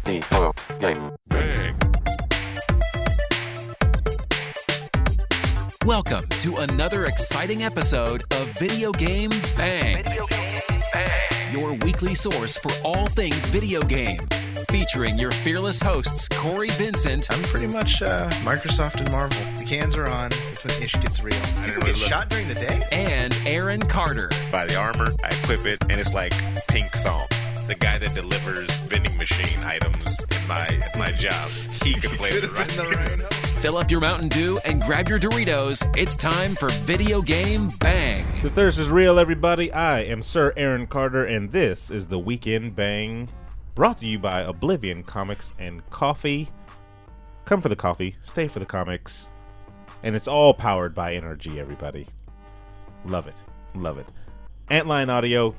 Video Game Bang. Welcome to another exciting episode of Video Game Bang. Your weekly source for all things video game. Featuring your fearless hosts, Cory Vincent. I'm pretty much Microsoft and Marvel. The cans are on. It's when ish gets real. People get shot during the day? And Aaron Carter. Buy the armor, I equip it, and it's like pink thong. The guy that delivers vending machine items in my job, he can play the right. Fill up your Mountain Dew and grab your Doritos. It's time for Video Game Bang. The thirst is real, everybody. I am Sir Aaron Carter, and this is the Weekend Bang, brought to you by Oblivion Comics and Coffee. Come for the coffee, stay for the comics, and it's all powered by NRG, everybody. Love it. Love it. Antline Audio,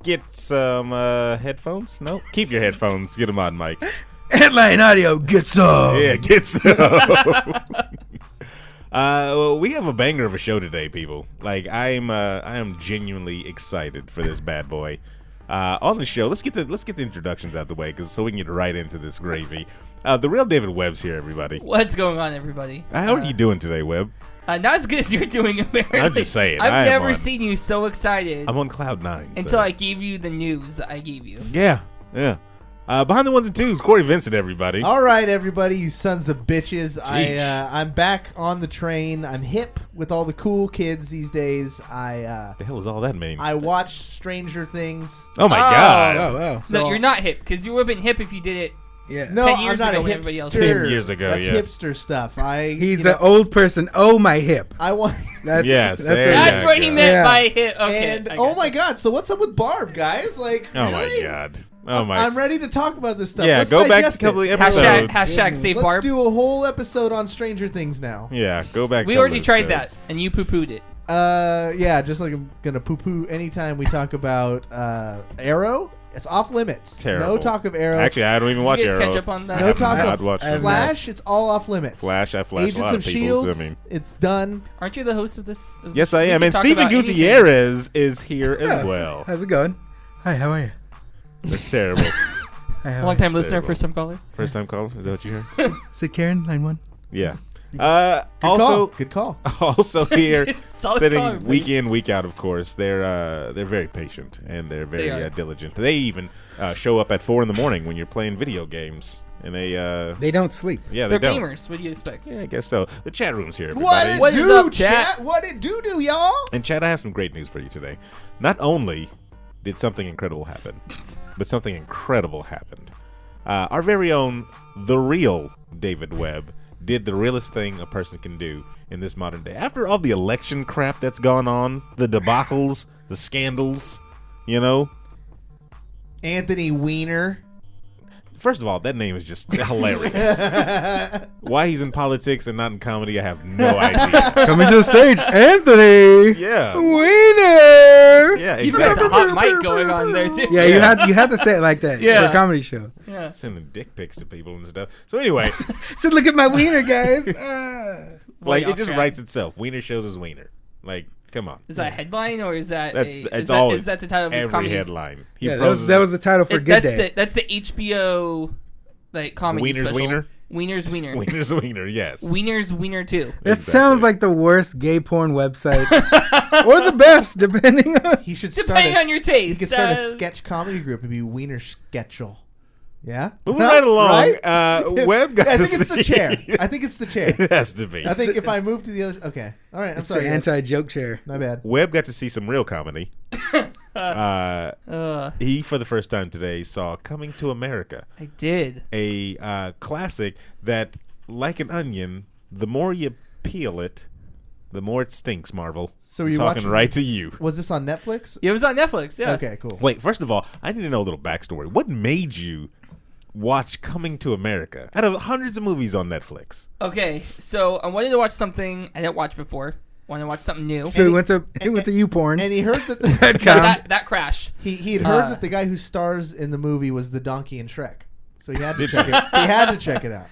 get some headphones? No? Keep your headphones. Get them on, Mike. Headline Audio, get some. Yeah, get some. We have a banger of a show today, people. Like, I am genuinely excited for this bad boy. On the show, let's get the introductions out the way, so we can get right into this gravy. The Real David Webb's here, everybody. What's going on, everybody? How are you doing today, Webb? Not as good as you're doing, apparently. I'm just saying. I've never seen you so excited. I'm on cloud nine. Until I gave you the news that I gave you. Yeah. Behind the ones and twos, Cory Vincent, everybody. All right, everybody, you sons of bitches. I'm back on the train. I'm hip with all the cool kids these days. The hell does all that mean? I watched Stranger Things. Oh my God! Oh. So, no, you're not hip, because you would have been hip if you did it. Yeah. No, 10 years I'm not ago a when everybody else hipster. did. 10 years ago, That's yeah. hipster stuff. He's an old person. Oh, my hip. I want. That's That's what he meant by hip. Okay. And oh my God! So what's up with Barb, guys? Like, Oh really? my God! Oh my! I'm ready to talk about this stuff. Yeah, Let's go back a digest couple it. of episodes. Hashtag save Let's Barb. do a whole episode on Stranger Things now. Yeah, go back. We couple already tried episodes. that, and you poo-pooed it. Yeah, just like I'm gonna poo-poo anytime we talk about Arrow. It's off limits. Terrible. No talk of Arrow. Actually, I don't even watch you guys Arrow. catch up on that? I No have talk not of watched it. Flash. It's all off limits. Flash. I flashed Agents a lot of of people. Shields. I mean, It's done. Aren't you the host of this? yes, I We am. can And talk Steven about anything. Gutierrez is here as well. How's it going? Hi, how are you? That's terrible. Hi, how Long time listener, Terrible. first time caller. First time caller. Is that what you heard? Is it Karen, line 1? Yeah. Good call. Also here, Solid sitting caller, baby. week in, week out. Of course, they're very patient and they're They very are. diligent. They even show up at 4 a.m. when you're playing video games, and They don't sleep. yeah, they They're don't. gamers. What do you expect? Yeah, I guess so. The chat room's here, What everybody. it What is do, up, chat? What it do, y'all? And Chad, I have some great news for you today. Not only did something incredible happen, but something incredible happened. Our very own, the real David Webb, did the realest thing a person can do in this modern day. After all the election crap that's gone on, the debacles, the scandals, you know. Anthony Weiner. First of all, that name is just hilarious. Why he's in politics and not in comedy, I have no idea. Coming to the stage, Anthony. Yeah. Winner. Yeah, You got exactly. the hot mic going on there too. Yeah, you had to say it like that for Yeah. a comedy show. Yeah. Sending dick pics to people and stuff. So anyway, So look at my wiener, guys. like, Well, it just y'all writes itself. Wiener shows his wiener. Like, come on. Is that a headline or is that That's is it's that, always is that the title of his every comedy? headline. He Yeah, throws that was the title for Good That's Day. the HBO like comedy Wiener's special. Wiener? Wiener's Wiener. Wiener's Wiener, yes. Wiener's Wiener too. That Exactly. sounds like the worst gay porn website, or the best, depending on. He should Depending on your taste. He could start a sketch comedy group. It'd be Wiener Sketchel. Yeah? Moving right along, Right? Webb got I to think it's the see- chair. I think it's the chair. It has to be. I think if I move to the other... Okay. All right. I'm It's sorry. the guys. anti-joke chair. My bad. Webb got to see some real comedy. He, for the first time today, saw Coming to America, I did. a classic that, like an onion, the more you peel it, the more it stinks, Marvel. So I'm you talking watching- right to you. Was this on Netflix? It was on Netflix. Yeah. Okay, cool. Wait, first of all, I need to know a little backstory. What made you watch Coming to America out of hundreds of movies on Netflix? Okay. So I wanted to watch something I didn't watch before. Wanted to watch something new. So he went to YouPorn. And he heard that that crash. he had heard that the guy who stars in the movie was the donkey in Shrek. So he had to check it. He had to check it out.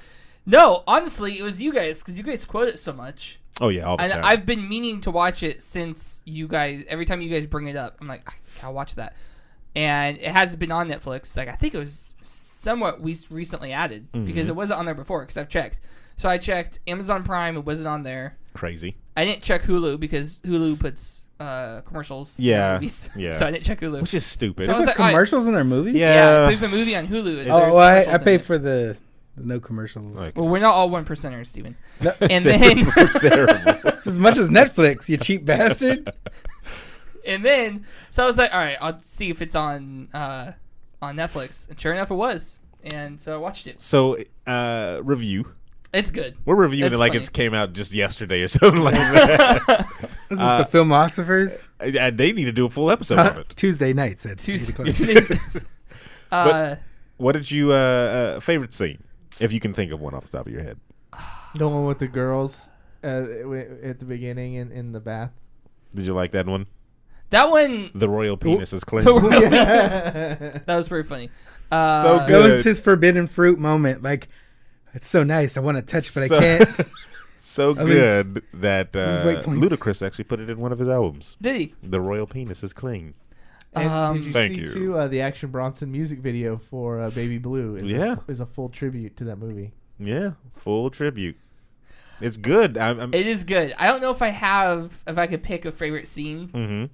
No, honestly, it was you guys because you guys quote it so much. Oh yeah, all the And time. I've been meaning to watch it since you guys. Every time you guys bring it up, I'm like, I'll watch that. and it hasn't been on Netflix. Like I think it was somewhat recently added because it wasn't on there before. Because I've checked. So I checked Amazon Prime. It wasn't on there. Crazy. I didn't check Hulu because Hulu puts commercials. Yeah. In movies. Yeah. So I didn't check Hulu. Which is stupid. So I was Put like, commercials in their movies? Yeah, there's a movie on Hulu. Oh, well, I commercials pay in it. for the no commercials. Like, Well, we're not all 1%ers, Steven. No. And then, terrible. As much as Netflix, you cheap bastard. and then, so I was like, all right, I'll see if it's on Netflix. And sure enough, it was. And so I watched it. So, review. It's good. We're reviewing It's it like funny. it came out just yesterday or something like that. This is the Filmosophers. They need to do a full episode on it. Tuesday nights at Tuesday. 8 o'clock. But what did you favorite scene, if you can think of one off the top of your head? The one with the girls at the beginning in the bath. Did you like that one? That one, The royal penis is clean. that was pretty funny. So That good. was his forbidden fruit moment. Like, it's so nice. I want to touch, but So- I can't. So At good that lose weight points. Ludacris actually put it in one of his albums. Did he? The royal penis is clean. And did you Thank see you. too the Action Bronson music video for Baby Blue? Is a full tribute to that movie. Yeah, full tribute. It's good. It is good. I don't know if I could pick a favorite scene Mm-hmm.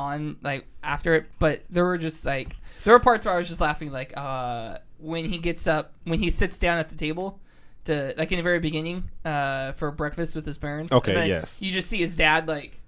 on like after it, but there were parts where I was just laughing, like when he sits down at the table to like in the very beginning for breakfast with his parents. Okay, and then yes. You just see his dad like,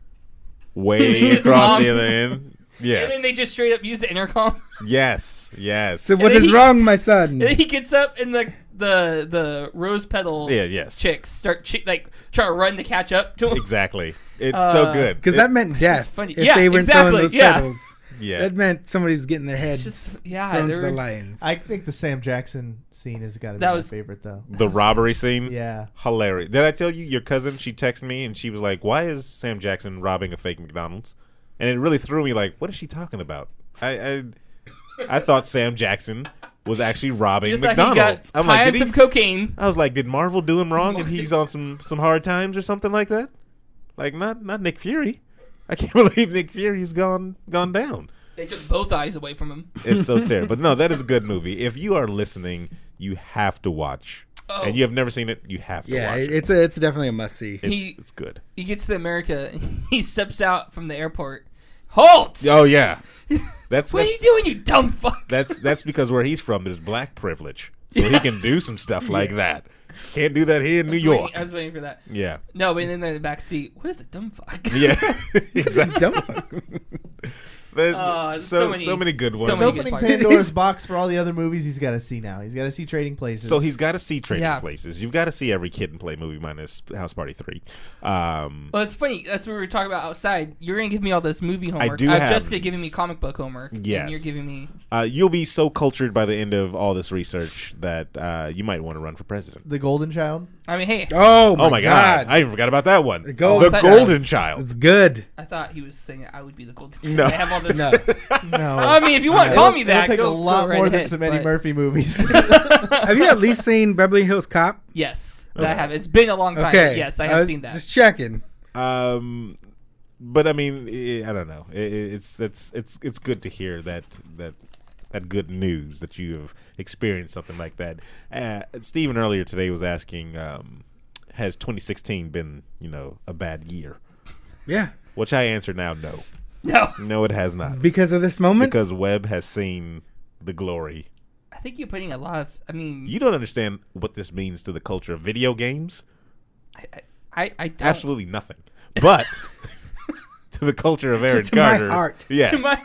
Way His across mom. the other end. Yes. and then they just straight up use the intercom. Yes. Yes. So what then is he- wrong, my son? And then he gets up and the rose petal Yeah. Yes. chicks start like trying to run to catch up to him. Exactly. It's so good. Because that meant death. funny. If Yeah, they weren't exactly, throwing those yeah. petals. Yeah. That meant somebody's getting their head It's just yeah, thrown they to the were, lions. I think the Sam Jackson scene has got to be That my was- favorite though. The robbery scene. Yeah. Hilarious. Did I tell you your cousin? She texted me and she was like, "Why is Sam Jackson robbing a fake McDonald's?" And it really threw me. Like, what is she talking about? I thought Sam Jackson was actually robbing You thought he McDonald's. got I'm like, pints did of he? cocaine. I was like, did Marvel do him wrong and he's on some hard times or something like that? Like, not Nick Fury. I can't believe Nick Fury's gone down. They took both eyes away from him. It's so terrible. But no, that is a good movie. If you are listening, you have to watch. Oh. And you have never seen it, you have to yeah, watch it. it's definitely a must see. It's good. He gets to America. He steps out from the airport. Halt! Oh yeah, that's What are you doing, you dumb fuck? that's because where he's from, there's black privilege, so he can do some stuff like that. Can't do that here in New York. I was waiting for that. Yeah, No, but then they're in the back seat. What is a dumb fuck? yeah, exactly. Dumb. There's so many good ones. so He's many good opening parts. Pandora's box for all the other movies he's got to see now. He's got to see Trading Places. So he's got to see Trading Yeah. Places. You've got to see every Kid and Play movie minus House Party 3. Well, it's funny. That's what we were talking about outside. You're going to give me all this movie homework. do have Jessica giving me these. comic book homework. Yes. And you're giving me... You'll be so cultured by the end of all this research that you might want to run for president. The Golden Child. I mean, hey, Oh Oh my God! I even forgot about that one. The Golden Golden Child. It's good. I thought he was saying I would be the golden. No. I have all this. No. No. I mean, if you want to call me It'll that, take go, a lot go right more than ahead, some Eddie but- Murphy movies. Have you at least seen Beverly Hills Cop? Yes, that I have. It's been a long time. Okay. Yes, I have seen that. Just checking. But I mean, I don't know. It's good to hear that good news that you have experienced something like that. Steven earlier today was asking, has 2016 been a bad year? Yeah. Which I answer now, no. No, it has not. Because of this moment? Because Webb has seen the glory. I think you're putting a lot of. I mean, You don't understand what this means to the culture of video games. I don't. Absolutely nothing. But to the culture of Aaron To my Carter, heart. yes, To my-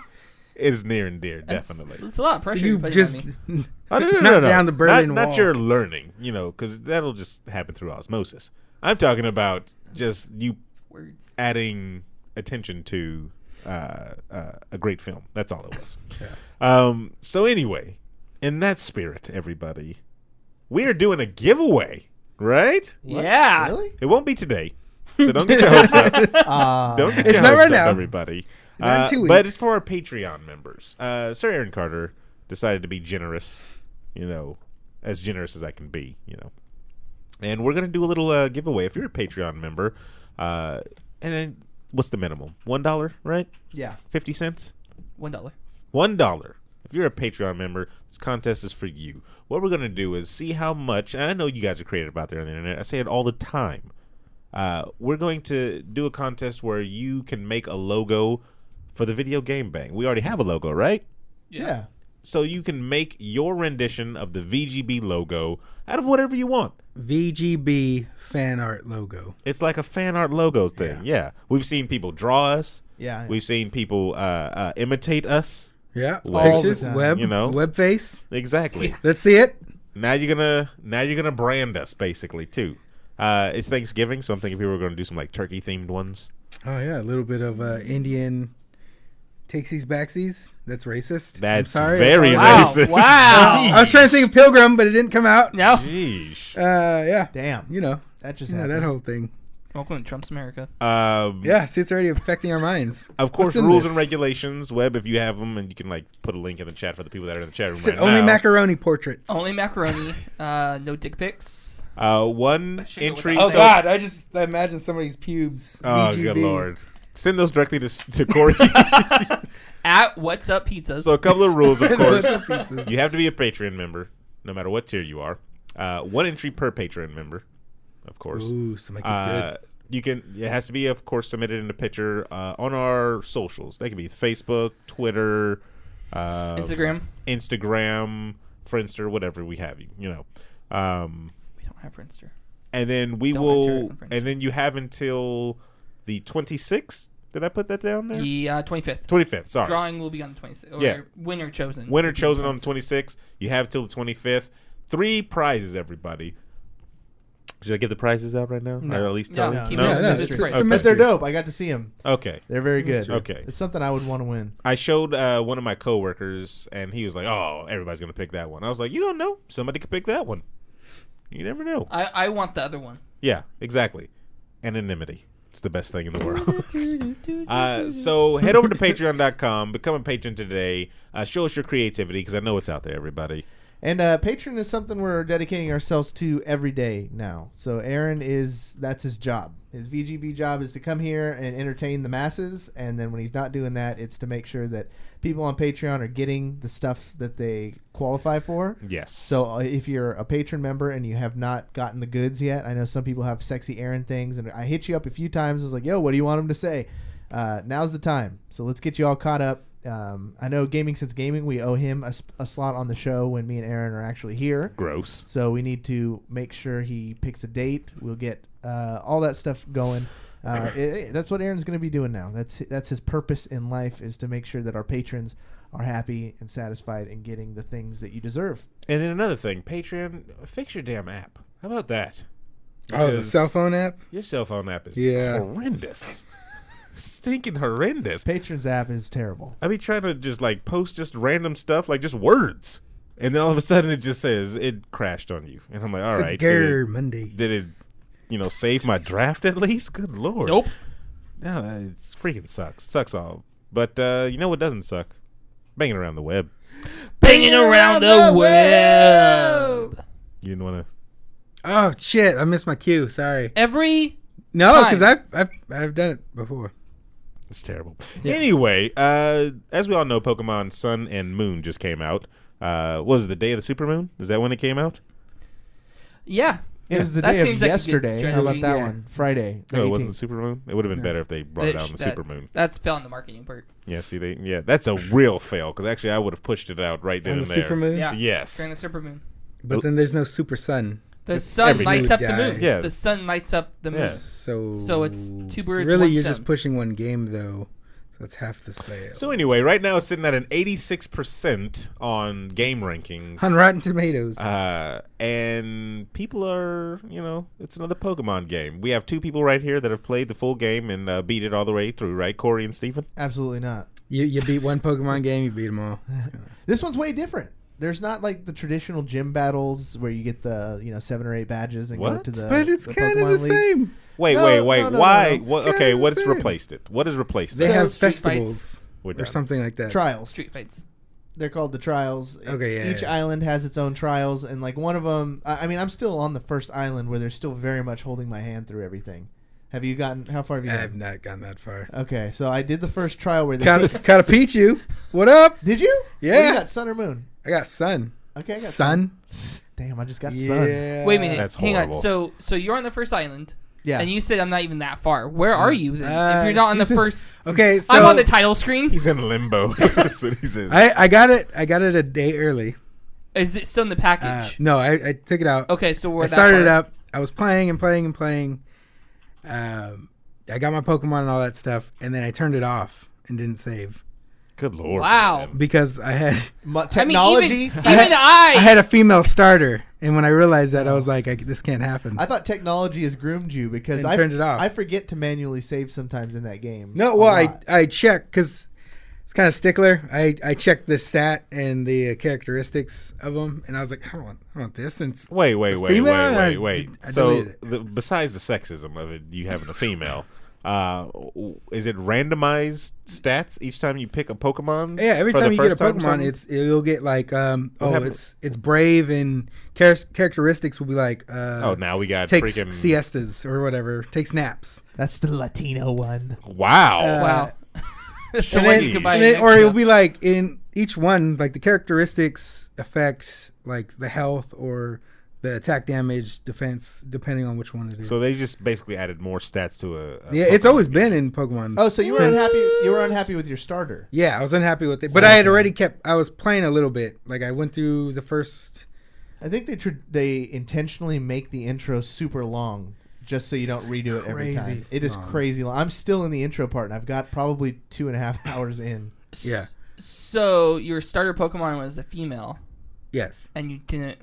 it is near and dear, It's definitely. a lot of pressure You you're putting just on me. Oh, no, knock down the Berlin not Wall. your learning, because that'll just happen through osmosis. I'm talking about just you Words. adding attention to a great film. That's all it was. So anyway, in that spirit, everybody, we are doing a giveaway, right? Yeah. Really? It won't be today, so don't get your hopes up. Don't get It's your not hopes right up, now. everybody. Not in 2 But weeks. it's for our Patreon members. Sir Aaron Carter decided to be generous, as generous as I can be, And we're gonna do a little giveaway. If you're a Patreon member, and then what's the minimum? $1, right? Yeah. 50 cents. $1. $1. If you're a Patreon member, this contest is for you. What we're going to do is see how much, and I know you guys are creative out there on the internet. I say it all the time. We're going to do a contest where you can make a logo for the Video Game Bang. We already have a logo, right? Yeah. So you can make your rendition of the VGB logo out of whatever you want. VGB fan art logo. It's like a fan art logo thing. Yeah. We've seen people draw us. Yeah. We've seen people imitate us. Yeah. All the Pictures, time. web, You know. web face. Exactly. Let's see it. Now you're gonna brand us basically too. It's Thanksgiving, so I'm thinking people are gonna do some like turkey themed ones. Oh yeah, a little bit of Indian takesies backsies. That's racist. That's I'm sorry. very Wow. racist. Wow. I was trying to think of Pilgrim, but it didn't come out. No. Sheesh. Yeah. Damn. You know. That just Yeah, happened. that whole thing. Welcome to Trump's America. Yeah, see, it's already affecting our minds. Of course, What's in rules this? and regulations. Web, if you have them, and you can like put a link in the chat for the people that are in the chat room Said right only now. macaroni portraits. Only macaroni. No dick pics. One should go entry. without Oh God! I imagine somebody's pubes. Oh, VGB. good lord. Send those directly to Cory. At What's Up Pizzas. So a couple of rules, of course. Pizzas. You have to be a Patreon member, no matter what tier you are. One entry per Patreon member, of course. Ooh, so make it good. You can. It has to be, of course, submitted in a picture on our socials. They can be Facebook, Twitter, Instagram. Friendster, whatever we have. You know. We don't have Friendster. And then we Don't will. enter it on Friendster. And then you have until the 26th. Did I put that down there? The 25th. 25th. Sorry. Drawing will be on the 26th. Or Yeah. Winner chosen. Winner will be chosen on the 26th. 26th. You have till the 25th. 3 prizes, everybody. Should I give the prizes out right now? No. Or at least tell No, you? keep No? it Yeah, no, as it's- a it's a But they're dope. I got to see them. Okay. They're very good. Okay. It's something I would want to win. I showed one of my coworkers, and he was like, "Oh, everybody's gonna pick that one." I was like, "You don't know. Somebody could pick that one. You never know." I want the other one. Yeah, exactly. Anonymity. It's the best thing in the world. So head over to patreon.com, become a patron today. Show us your creativity, because I know it's out there, everybody. And Patreon is something we're dedicating ourselves to every day now. So Aaron that's his job. His VGB job is to come here and entertain the masses. And then when he's not doing that, it's to make sure that people on Patreon are getting the stuff that they qualify for. Yes. So if you're a patron member and you have not gotten the goods yet, I know some people have sexy Aaron things. And I hit you up a few times. I was like, yo, what do you want him to say? Now's the time. So let's get you all caught up. I know Gaming Since Gaming, we owe him a slot on the show when me and Aaron are actually here. Gross. So we need to make sure he picks a date. We'll get all that stuff going. That's what Aaron's going to be doing now. That's his purpose in life, is to make sure that our patrons are happy and satisfied and getting the things that you deserve. And then another thing, Patreon, fix your damn app. How about that? Oh, the Because cell phone app. Your cell phone app is horrendous. Stinking horrendous. Patrons app is terrible. I be trying to just like post just random stuff, like just words, and then all of a sudden it just says it crashed on you, and I'm like, all right, Monday. did it save my draft at least? Good lord. Nope. No, it freaking sucks all. But you know what doesn't suck? Banging around the web. Banging around the web. You didn't want to. Oh shit! I missed my cue. Sorry. No, because I've done it before. It's terrible. Anyway, as we all know, Pokemon Sun and Moon just came out. What was it, the day of the supermoon? Is that when it came out? Yeah. It was the That day of seems like a good yesterday. How about strategy. that Yeah. one? Friday. No, it 18th. wasn't the supermoon. It would have been better if they brought it out on the supermoon. That's fell on the marketing part. Yeah, see, that's a real fail, because actually I would have pushed it out right then On and the there. supermoon? Yeah. Yes. During the supermoon. But then there's no super sun. The sun every lights moon up the moon. die. Yeah. The sun lights up the moon. Yeah. So it's two birds, Really, one you're stone. just pushing one game though. So that's half the sale. So anyway, right now it's sitting at an 86% on game rankings. On Rotten Tomatoes. And people are, it's another Pokemon game. We have 2 people right here that have played the full game and beat it all the way through, right? Cory and Steven? Absolutely not. You beat one Pokemon game, you beat them all. This one's way different. There's not like the traditional gym battles where you get the 7 or 8 badges and go What? to the. But it's the kind of Pokemon the League. same. Wait. No, Why? no. Okay, It's what's the same. replaced it? What has replaced They it? have Street festivals We're or done. something like that. Trials. Street fights. They're called the trials. Okay, yeah, Each yeah. island has its own trials, and like one of them. I mean, I'm still on the first island where they're still very much holding my hand through everything. Have you gotten? How far have you I have gotten? not gotten that far. Okay, so I did the first trial where they Gotta Pikachu. What up? Did you? Yeah. What, you got sun or moon? I got sun. Okay, I got sun. Damn, I just got sun. Yeah. Wait a minute. That's hang horrible. on. So you're on the first island. Yeah. And you said I'm not even that far. Where are you then? If you're not on the first, Okay, so I'm on the title screen. He's in limbo. That's what he's in. I got it. I got it a day early. Is it still in the package? No, I took it out. Okay, so we're I that started far. it up. I was playing and playing and playing. I got my Pokemon and all that stuff, and then I turned it off and didn't save Good lord. Wow. man. because I had Technology. Even I I had a female starter, and when I realized that, I was like, this can't happen. I thought technology has groomed you because And I turned it off. I forget to manually save sometimes in that game. No, A well, lot. I checked because it's kind of stickler. I checked the stat and the characteristics of them, and I was like, I want this. And Wait. female? I So, deleted it. besides the sexism of it, you having a female, is it randomized stats each time you pick a Pokemon? yeah, every for the time you get a first time, Pokemon, something? you'll get like happens? it's brave, and characteristics will be like Oh, now we got takes freaking siestas or whatever, takes naps. That's the Latino one. wow. wow. So And when then- you could buy and it then- or next it'll to- be like in each one, like the characteristics affect like the health or the attack damage, defense, depending on which one it is. So they just basically added more stats to a yeah, it's Pokemon always game. been in Pokemon. Oh, so you were Since- unhappy? You were unhappy with your starter? Yeah, I was unhappy with it, but I had already I was playing a little bit. Like I went through the first. I think they intentionally make the intro super long just so you don't redo it every crazy time. It is long. crazy long. I'm still in the intro part, and I've got probably 2.5 hours in. Yeah. So your starter Pokemon was a female, Yes. and you didn't.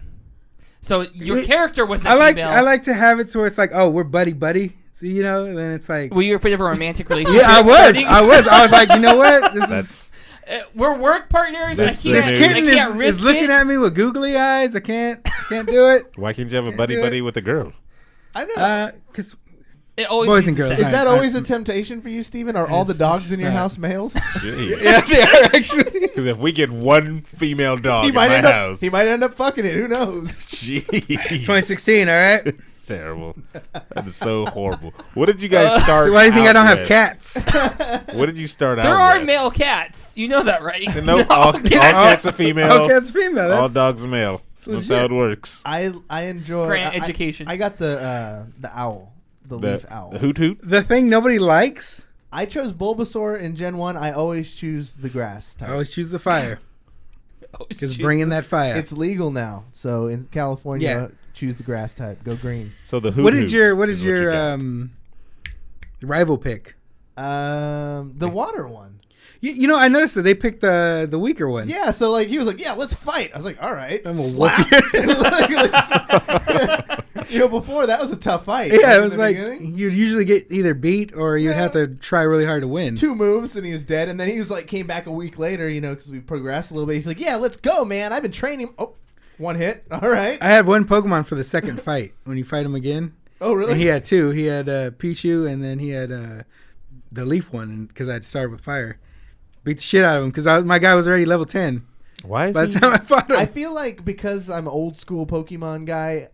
So your It- character was a I female. like to have it to where it's like, oh, we're buddy. So and then it's like. Were you afraid of a romantic relationship? Yeah, I starting? was like, you know what? This is. That's We're work partners. That's the I This new- can't, kitten I can't is risk looking it. at me with googly eyes. I can't do it. why can't you have a do buddy it. with a girl? I know. Because It always Boys needs and to girls. say- Is that always a temptation for you, Steven? Are all the It's dogs in your not. house males? Jeez. yeah, they are actually. Because if we get one female dog he in might my end house, up. He might end up fucking it. Who knows? Jeez, 2016. All right. it's terrible. That is so horrible. What did you guys start? So why do you think I don't out have with? cats? What did you start out? There are with? male cats. You know that, right? No, all cats are female. Oh, cat's female. All That's, dogs are male. That's how legit. it works. I enjoy Grant I- education. I got the owl, the leaf owl. The hoot hoot. the thing nobody likes. I chose Bulbasaur in Gen 1. I always choose the grass type. I always choose the fire. Oh, Because shoot. bringing that fire. It's legal now. So in California, Yeah. choose the grass type. Go green. So the hoot what hoot. did your is you got. rival pick? The water one. You know, I noticed that they picked the weaker one. Yeah, so like he was like, "Yeah, let's fight." I was like, "All right." I'm gonna Slap. whoop Before that was a tough fight. Yeah, it in was the like beginning. you'd usually get either beat or you'd Yeah. have to try really hard to win. 2 moves and he was dead. And then he was like, came back a week later, because we progressed a little bit. He's like, "Yeah, let's go, man. I've been training." Oh, 1 hit. All right. I had one Pokemon for the second fight when you fight him again. Oh, really? And he had 2. He had Pichu and then he had the Leaf one because I had started with fire. Beat the shit out of him because my guy was already level 10 Why is by he? the time I fought him. I feel like because I'm old school Pokemon guy,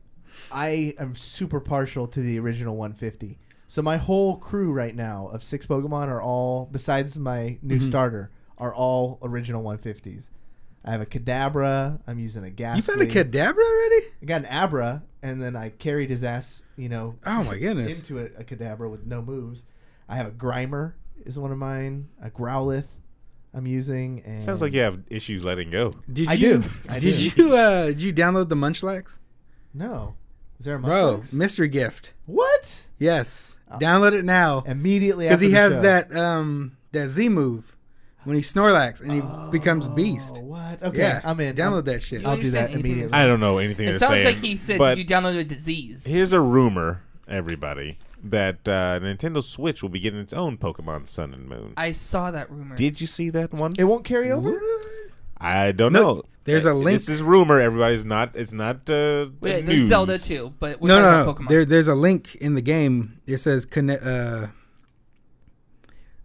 I am super partial to the original 150. So my whole crew right now of 6 Pokemon are all, besides my new starter, are all original 150s. I have a Kadabra. I'm using a Ghastly. You found a Kadabra already? I got an Abra, and then I carried his ass, Oh my goodness. into a Kadabra with no moves. I have a Grimer is one of mine. A Growlithe I'm using. And Sounds like you have issues letting go. Did I you, do. I did do. you download the Munchlax? No. Is there a Bro, Munchlax? mystery gift. What? Yes. Download it now. Immediately Because after he the has show. that Z move when he Snorlax and he becomes Beast. Oh, what? Okay, Yeah, I'm in. download that shit. I'll do understand that anything immediately. I don't know anything It they're sounds saying. like he said, but "Did you download a disease?" here's a rumor, everybody, that Nintendo Switch will be getting its own Pokemon Sun and Moon. I saw that rumor. Did you see that one? It won't carry over? I don't No, know. there's a link. This is rumor. Everybody's not. It's not. Wait, news. there's Zelda too, but we're No, talking no, about no. Pokemon. There's a link in the game. It says connect.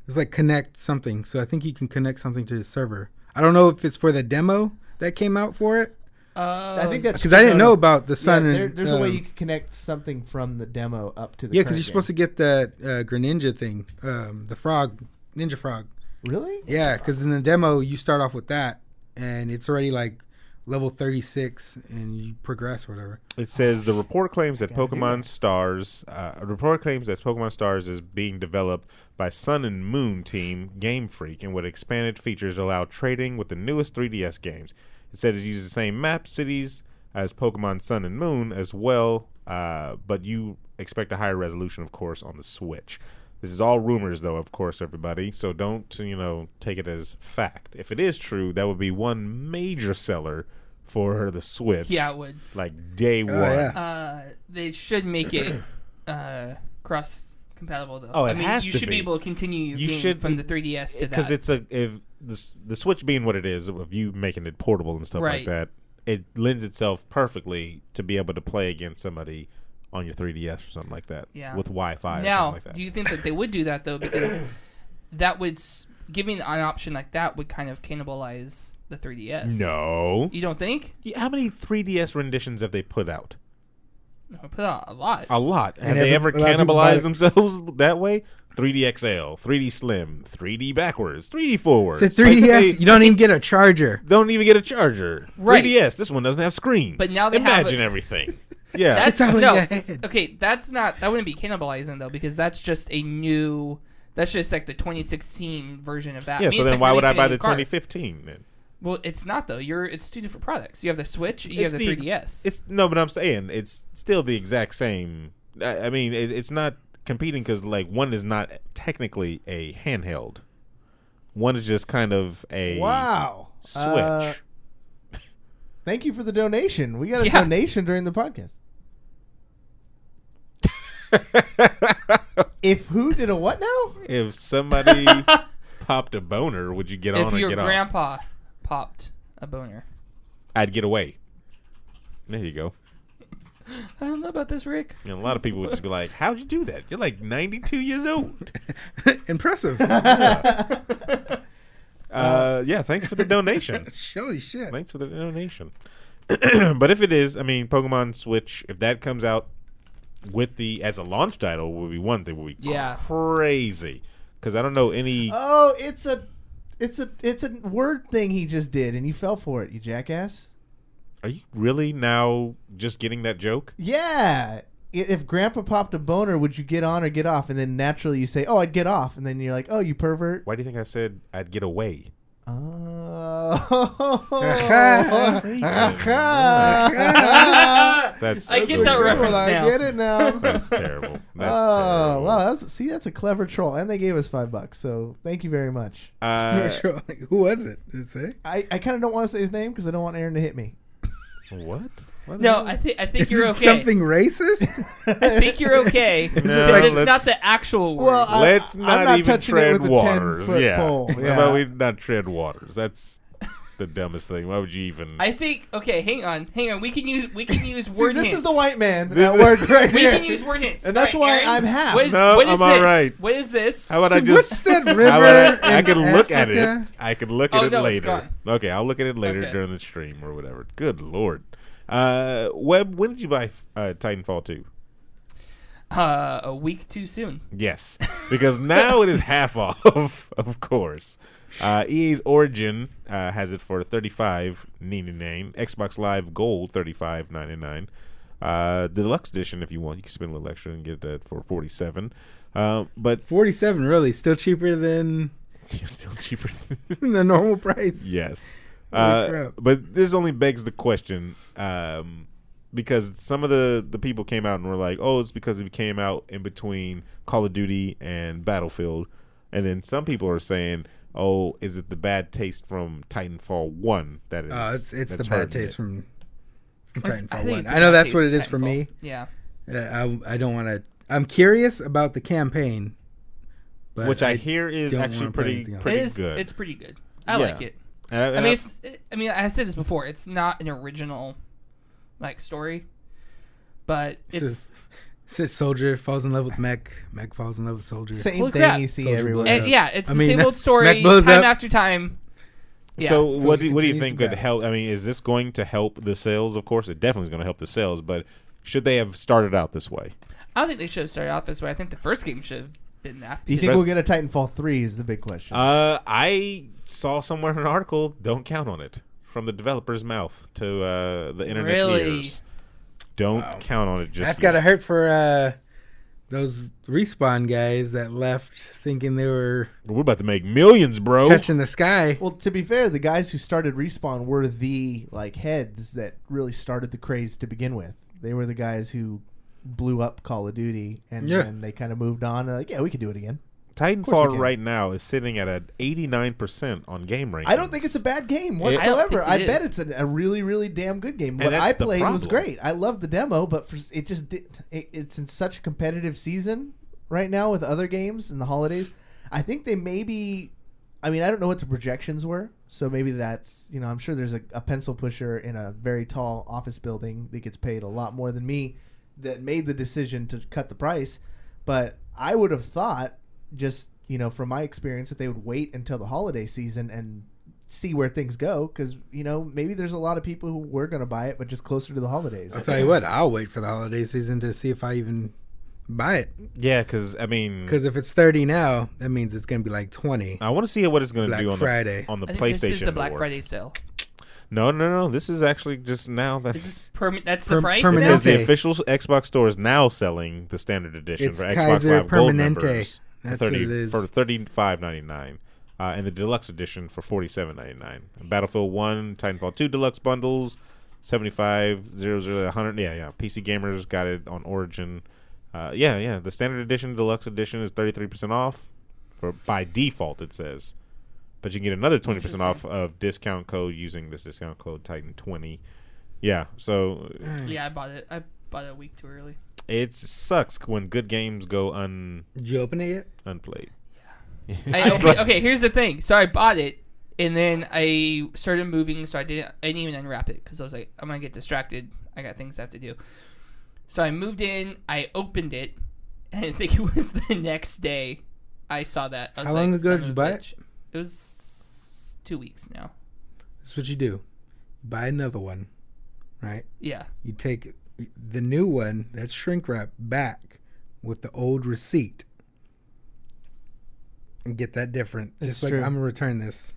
It's like connect something. So I think you can connect something to the server. I don't know if it's for the demo that came out for it I think that's because I didn't know about the sun. there's a way you can connect something from the demo up to the Yeah, because you're supposed to get the Greninja thing, the frog, Ninja Frog. Really? Yeah, because in the demo you start off with that, and it's already like level 36, and you progress whatever. It says the report claims that Pokemon Stars. Report claims that Pokemon Stars is being developed by Sun and Moon team Game Freak, and with expanded features allow trading with the newest 3DS games. It said it uses the same map cities as Pokemon Sun and Moon as well, but you expect a higher resolution, of course, on the Switch. This is all rumors, though, of course, everybody. So don't, take it as fact. If it is true, that would be one major seller for the Switch. Yeah, it would. Like day one. Yeah. They should make it cross-compatible, though. Oh, it has you to should be. be able to continue You game should from be- the 3DS to that. Because if the Switch being what it is, of you making it portable and stuff like Right. that, it lends itself perfectly to be able to play against somebody on your 3DS or something like that. Yeah. With Wi-Fi or Now, something like that. do you think that they would do that, though? Because that would... Giving an option like that would kind of cannibalize the 3DS. No. You don't think? How many 3DS renditions have they put out? No, put out a lot. A lot. Have And they ever a lot of people buy cannibalized it. themselves that way? 3D XL, 3D Slim, 3D backwards, 3D forwards. It's a 3DS. You don't even get a charger. Don't even get a charger. Right. 3DS. This one doesn't have screens. But now they have imagine it. everything. Yeah. That's all in no. your head. Okay, that wouldn't be cannibalizing though, because that's just a new. That's just like the 2016 version of that. Yeah. I mean, So it's then, like why would I releasing a buy new the card. 2015 then? Well, it's not though. It's two different products. You have the Switch. You have the 3DS. It's no, but I'm saying it's still the exact same. I mean, it's not competing because like one is not technically a handheld. One is just kind of a Wow. Switch. Thank you for the donation. We got a Yeah. donation during the podcast. If who did a what now? If somebody popped a boner, would you get on If or your get off? grandpa popped a boner, I'd get away. There you go. I don't know about this, Rick. And a lot of people would just be like, "How'd you do that? You're like 92 years old." Impressive. Yeah, thanks for the donation. Holy shit. Thanks for the donation. But if it is, I mean, Pokemon Switch, if that comes out with as a launch title, would be one thing. Would be Yeah. crazy. Because I don't know any. Oh, it's a word thing he just did, and you fell for it, you jackass. Are you really now just getting that joke? Yeah. If Grandpa popped a boner, would you get on or get off? And then naturally you say, "Oh, I'd get off," and then you're like, "Oh, you pervert." Why do you think I said I'd get away? Oh. That's I get that reference I now. get it now. That's terrible. That's Oh, terrible. wow. That's a clever troll. And they gave us $5, so thank you very much. Sure. Like, who was it? Did it say? I kind of don't want to say his name because I don't want Aaron to hit me. What? What No, is I think Is you're it okay. something racist? I think you're okay. because it's not let's- the actual word. Well, Let's I'm not, not even touching it tread with a waters. 10-foot Yeah. pole. How Yeah. about we not tread waters? That's the dumbest thing. Why would you even? I think. Okay, hang on. We can use word See, this hints. is the white man at work right We here. can use word hints, And that's All why Aaron, I'm half. What is, No, what is I'm this? all right. What is this? How about I So just? what's that How river? about I in can look at Africa? it. I can look Oh, at it no, it's later. gone. Okay, I'll look at it later Okay. during the stream or whatever. Good lord. Webb, when did you buy Titanfall 2? A week too soon. Yes, because now it is half off, of course. EA's Origin has it for $35.99. Xbox Live Gold $35.99. The Deluxe Edition, if you want, you can spend a little extra and get that for $47. But 47, really? Still cheaper than it's still cheaper. the normal price? Yes. Holy crap. But this only begs the question, because some of the people came out and were like, oh, it's because it came out in between Call of Duty and Battlefield. And then some people are saying, oh, is it the bad taste from Titanfall 1 that is It's the that's bad hurting taste it? from I Titanfall think 1. it's I know a bad that's taste what it from is for Titanfall. me. Yeah. I don't want to. I'm curious about the campaign, but Which I hear is don't actually wanna play pretty anything else. pretty It is. good. It's pretty good. I Yeah. like it. And I mean, I said this before. It's not an original, like, story, but it's. Sid Soldier falls in love with Mech. Mech falls in love with Soldier. Same Holy thing crap. you see Soldier everywhere. blows up. Yeah, it's I the mean, same old story, Mech blows time up. after time. Yeah. So what do you continues think to could battle. help? I mean, is this going to help the sales? Of course, it definitely is going to help the sales. But should they have started out this way? I don't think they should have started out this way. I think the first game should have been that. Do you think we'll get a Titanfall 3 is the big question. I saw somewhere in an article, don't count on it, from the developer's mouth to the internet's ears. Don't count on it just That's got to hurt for those Respawn guys that left thinking they were We're about to make millions, bro. touching the sky. Well, to be fair, the guys who started Respawn were the heads that really started the craze to begin with. They were the guys who blew up Call of Duty, and then they kind of moved on. We could do it again. Titanfall right now is sitting at an 89% on game rating. I don't think it's a bad game whatsoever. I bet it's a really, really damn good game. What I played was great. I loved the demo, but it's in such a competitive season right now with other games in the holidays. I think they maybe... I mean, I don't know what the projections were, so maybe that's... I'm sure there's a pencil pusher in a very tall office building that gets paid a lot more than me that made the decision to cut the price. But I would have thought... just from my experience that they would wait until the holiday season and see where things go, because maybe there's a lot of people who were going to buy it but just closer to the holidays. I'll tell you what, I'll wait for the holiday season to see if I even buy it. Yeah, because if it's 30 now, that means it's going to be like 20. I want to see what it's going to do on Friday. the I think PlayStation. This is a Black Store. Friday sale. No. This is actually just now. That's the price. It now? says the official Xbox Store is now selling the standard edition It's for Xbox Kaiser Live Gold Permanente. members That's for what it is. $35.99, and the deluxe edition for $47.99. Battlefield 1, Titanfall 2 deluxe bundles, $75, 00, 100. Yeah. PC gamers got it on Origin. The standard edition, deluxe edition is 33% off by default. It says, but you can get another 20% off of discount code using this discount code Titan20. Yeah. So. Yeah, I bought it. I bought it a week too early. It sucks when good games go Did you open it yet? unplayed. Okay, here's the thing. So I bought it, and then I started moving, so I didn't even unwrap it because I was like, I'm gonna get distracted. I got things I have to do. So I moved in. I opened it, and I think it was the next day I saw that. I was How long like, ago son did of you a buy it? bitch. It was 2 weeks now. That's what you do. You buy another one, right? Yeah. You take the new one that's shrink wrap back with the old receipt and get that different. Just like, true. I'm gonna return this.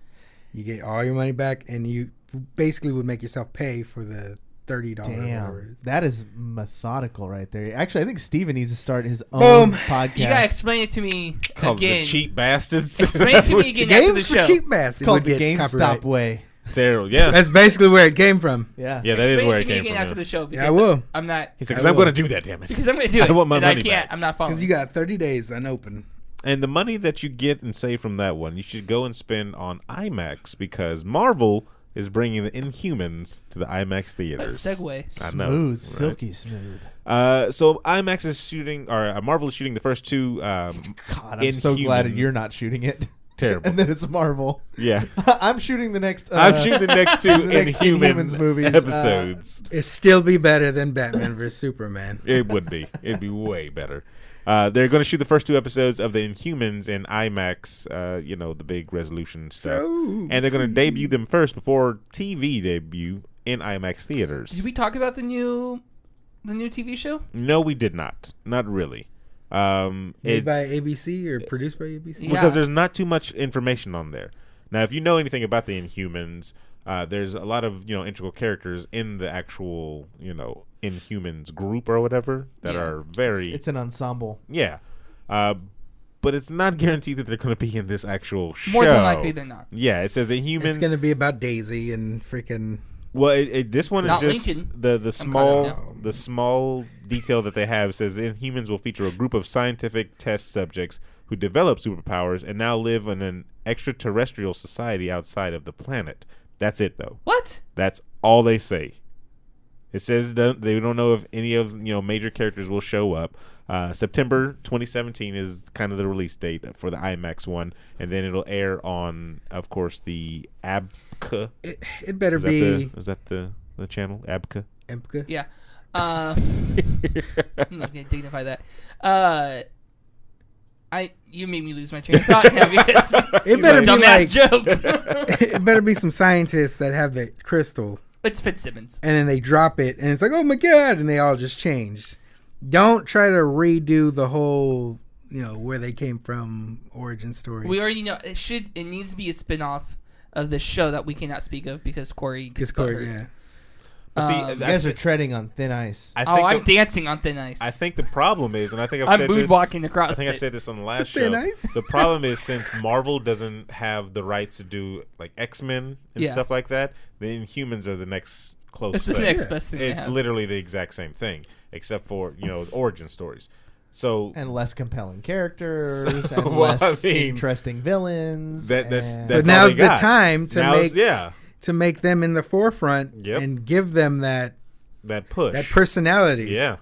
You get all your money back, and you basically would make yourself pay for the $30 or whatever it is. That is methodical right there. Actually, I think Steven needs to start his own podcast. You gotta explain it to me Called again. the cheap bastards. Explain it to me again after the Games for show. cheap bastards. It's called the would get GameStop copyright. way. Terrible. Yeah. That's basically where it came from. Yeah. Yeah, that is Explain where it it to me came again from. after the show. Yeah, I will. I'm not. He said, I because I'm will. going to do that, damn it. Because I'm gonna do it. I want my and money I can't. back. I'm not following. Because you got 30 days unopened. And the money that you get and save from that one, you should go and spend on IMAX, because Marvel is bringing the Inhumans to the IMAX theaters. Segue. I know, Smooth, right? silky smooth. So IMAX is shooting, or Marvel is shooting the first two. God, I'm so glad that you're not shooting it. Terrible. And then it's Marvel. Yeah. I'm shooting the next. I'm shooting the next two the next Inhumans Inhumans movies, episodes. It'd still be better than Batman vs. Superman. It would be. It'd be way better. They're going to shoot the first two episodes of the Inhumans in IMAX, the big resolution stuff. And they're going to debut them first before TV debut in IMAX theaters. Did we talk about the new TV show? No, we did not. Not really. Made by It's ABC or produced by ABC? Yeah. because there's not too much information on there. Now, if you know anything about the Inhumans, there's a lot of integral characters in the actual Inhumans group or whatever that are very It's an ensemble. but it's not guaranteed that they're going to be in this actual show. More than likely, they're not. Yeah, it says the humans. It's going to be about Daisy and freaking... Well, this one is Not just Lincoln. the small detail that they have says the Inhumans will feature a group of scientific test subjects who develop superpowers and now live in an extraterrestrial society outside of the planet. That's it, though. What? That's all they say. It says they don't know if any of major characters will show up. September 2017 is kind of the release date for the IMAX one, and then it'll air on, of course, the ABCA. It better be... Is that the channel? ABCA? Empka? Yeah. I'm not gonna dignify that. You made me lose my train of thought now because It better be dumbass like... joke. It better be some scientists that have the crystal, It's Fitzsimmons. and then they drop it, and it's like, oh my god, and they all just change. Don't try to redo the whole where they came from, origin story. We already know it needs to be a spin-off of the show that we cannot speak of because Corey gets Corey, hurt. yeah. See, You guys are treading on thin ice. I'm dancing on thin ice. I think the problem is, and I think I've I'm said this. moonwalking across I think I it. said this on the last thin show. ice. The problem is since Marvel doesn't have the rights to do like X-Men and Yeah. stuff like that, the Inhumans are the next close It's thing. the next best thing. they It's have. literally the exact same thing, except for origin stories. So And less compelling characters, So, and well, less I mean, interesting villains. that's and- But all now's they the got. time to make them in the forefront Yep. and give them that push, that personality. Yeah.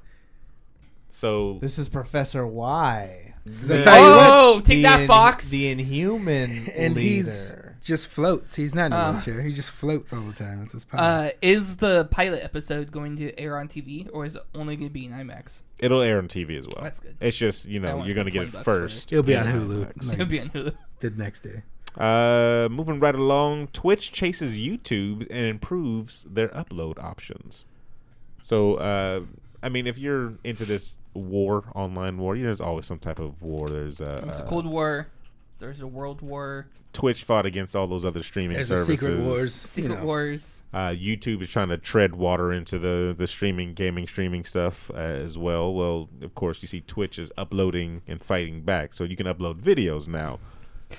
So This is Professor Y. That's how you went. Oh, take that, Fox. The Inhuman And leader. he's just floats. He's not in a wheelchair. He just floats all the time. That's his power. Is the pilot episode going to air on TV or is it only going to be in IMAX? it'll air on TV as well. That's good. It's just I you're wanna going to spend get it $20 for first. It'll be on Yeah. Hulu. It'll be on Hulu. The next day. Moving right along, Twitch chases YouTube and improves their upload options. So, I mean, if you're into this online war, there's always some type of war. There's There's a Cold War. There's a World War. Twitch fought against all those other streaming There's a services. Secret Wars. Secret Wars. YouTube is trying to tread water into the gaming streaming stuff as well. Well, of course, you see Twitch is uploading and fighting back, so you can upload videos now.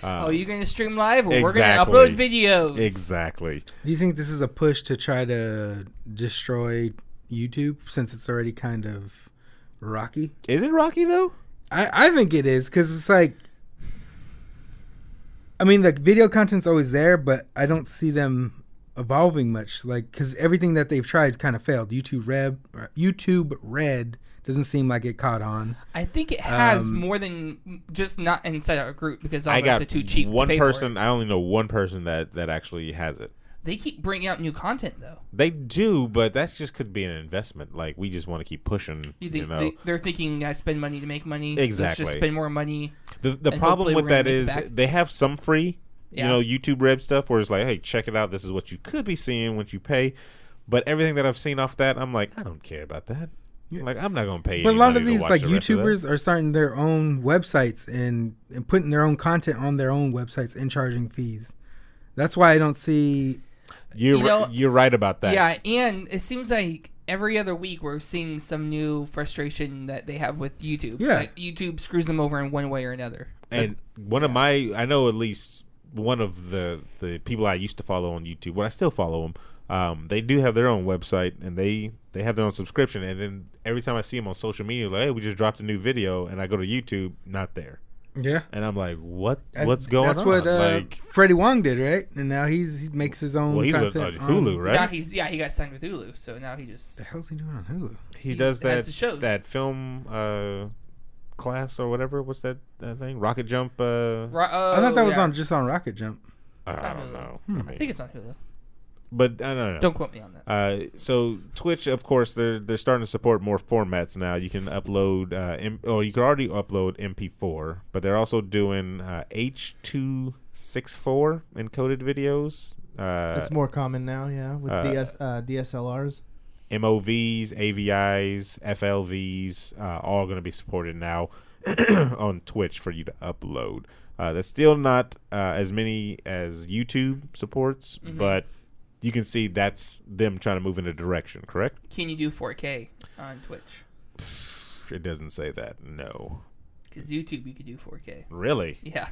You're going to stream live or exactly. we're going to upload videos? Exactly. Do you think this is a push to try to destroy YouTube since it's already kind of rocky? Is it rocky though? I think it is because it's like, I mean, the video content's always there, but I don't see them evolving much. Like, because everything that they've tried kind of failed. YouTube Red doesn't seem like it caught on. I think it has more than just not inside our group because all I of us got are too cheap one to pay person. for it. I only know one person that actually has it. They keep bringing out new content though. They do, but that just could be an investment. Like we just want to keep pushing. They're thinking I spend money to make money. Exactly. Let's just spend more money. The and problem hopefully with we're gonna that make it is back. they have some free, Yeah. YouTube Red stuff where it's like, hey, check it out. This is what you could be seeing once you pay. But everything that I've seen off that, I'm like, I don't care about that. Like, I'm not going to pay. But a lot of anybody to these watch like the rest of that. YouTubers are starting their own websites and putting their own content on their own websites and charging fees. That's why I don't see. You're right about that. Yeah, and it seems like every other week we're seeing some new frustration that they have with YouTube. Yeah. Like YouTube screws them over in one way or another. And I know at least one of the people I used to follow on YouTube, well, I still follow them. They do have their own website and they have their own subscription. And then every time I see them on social media, like, hey, we just dropped a new video, and I go to YouTube, not there. Yeah. And I'm like, what's going on? That's what like, Freddie Wong did, right? And now he makes his own. well, he's with content Hulu, on- right? Now he got signed with Hulu, so now he just The hell's he doing on Hulu? He he does has the shows. that film class or whatever. What's that thing? Rocket Jump. I thought that was just on Rocket Jump. I Hulu. don't know. I think it's on Hulu. But I don't know. Don't quote me on that. So Twitch, of course, they're starting to support more formats now. You can upload, or you can already upload MP4, but they're also doing H.264 encoded videos. It's more common now, yeah, with DSLRs. MOVs, AVIs, FLVs, all going to be supported now on Twitch for you to upload. That's still not as many as YouTube supports, but you can see that's them trying to move in a direction, correct? Can you do 4K on Twitch? It doesn't say that, no. Because YouTube, you could do 4K. Really? Yeah.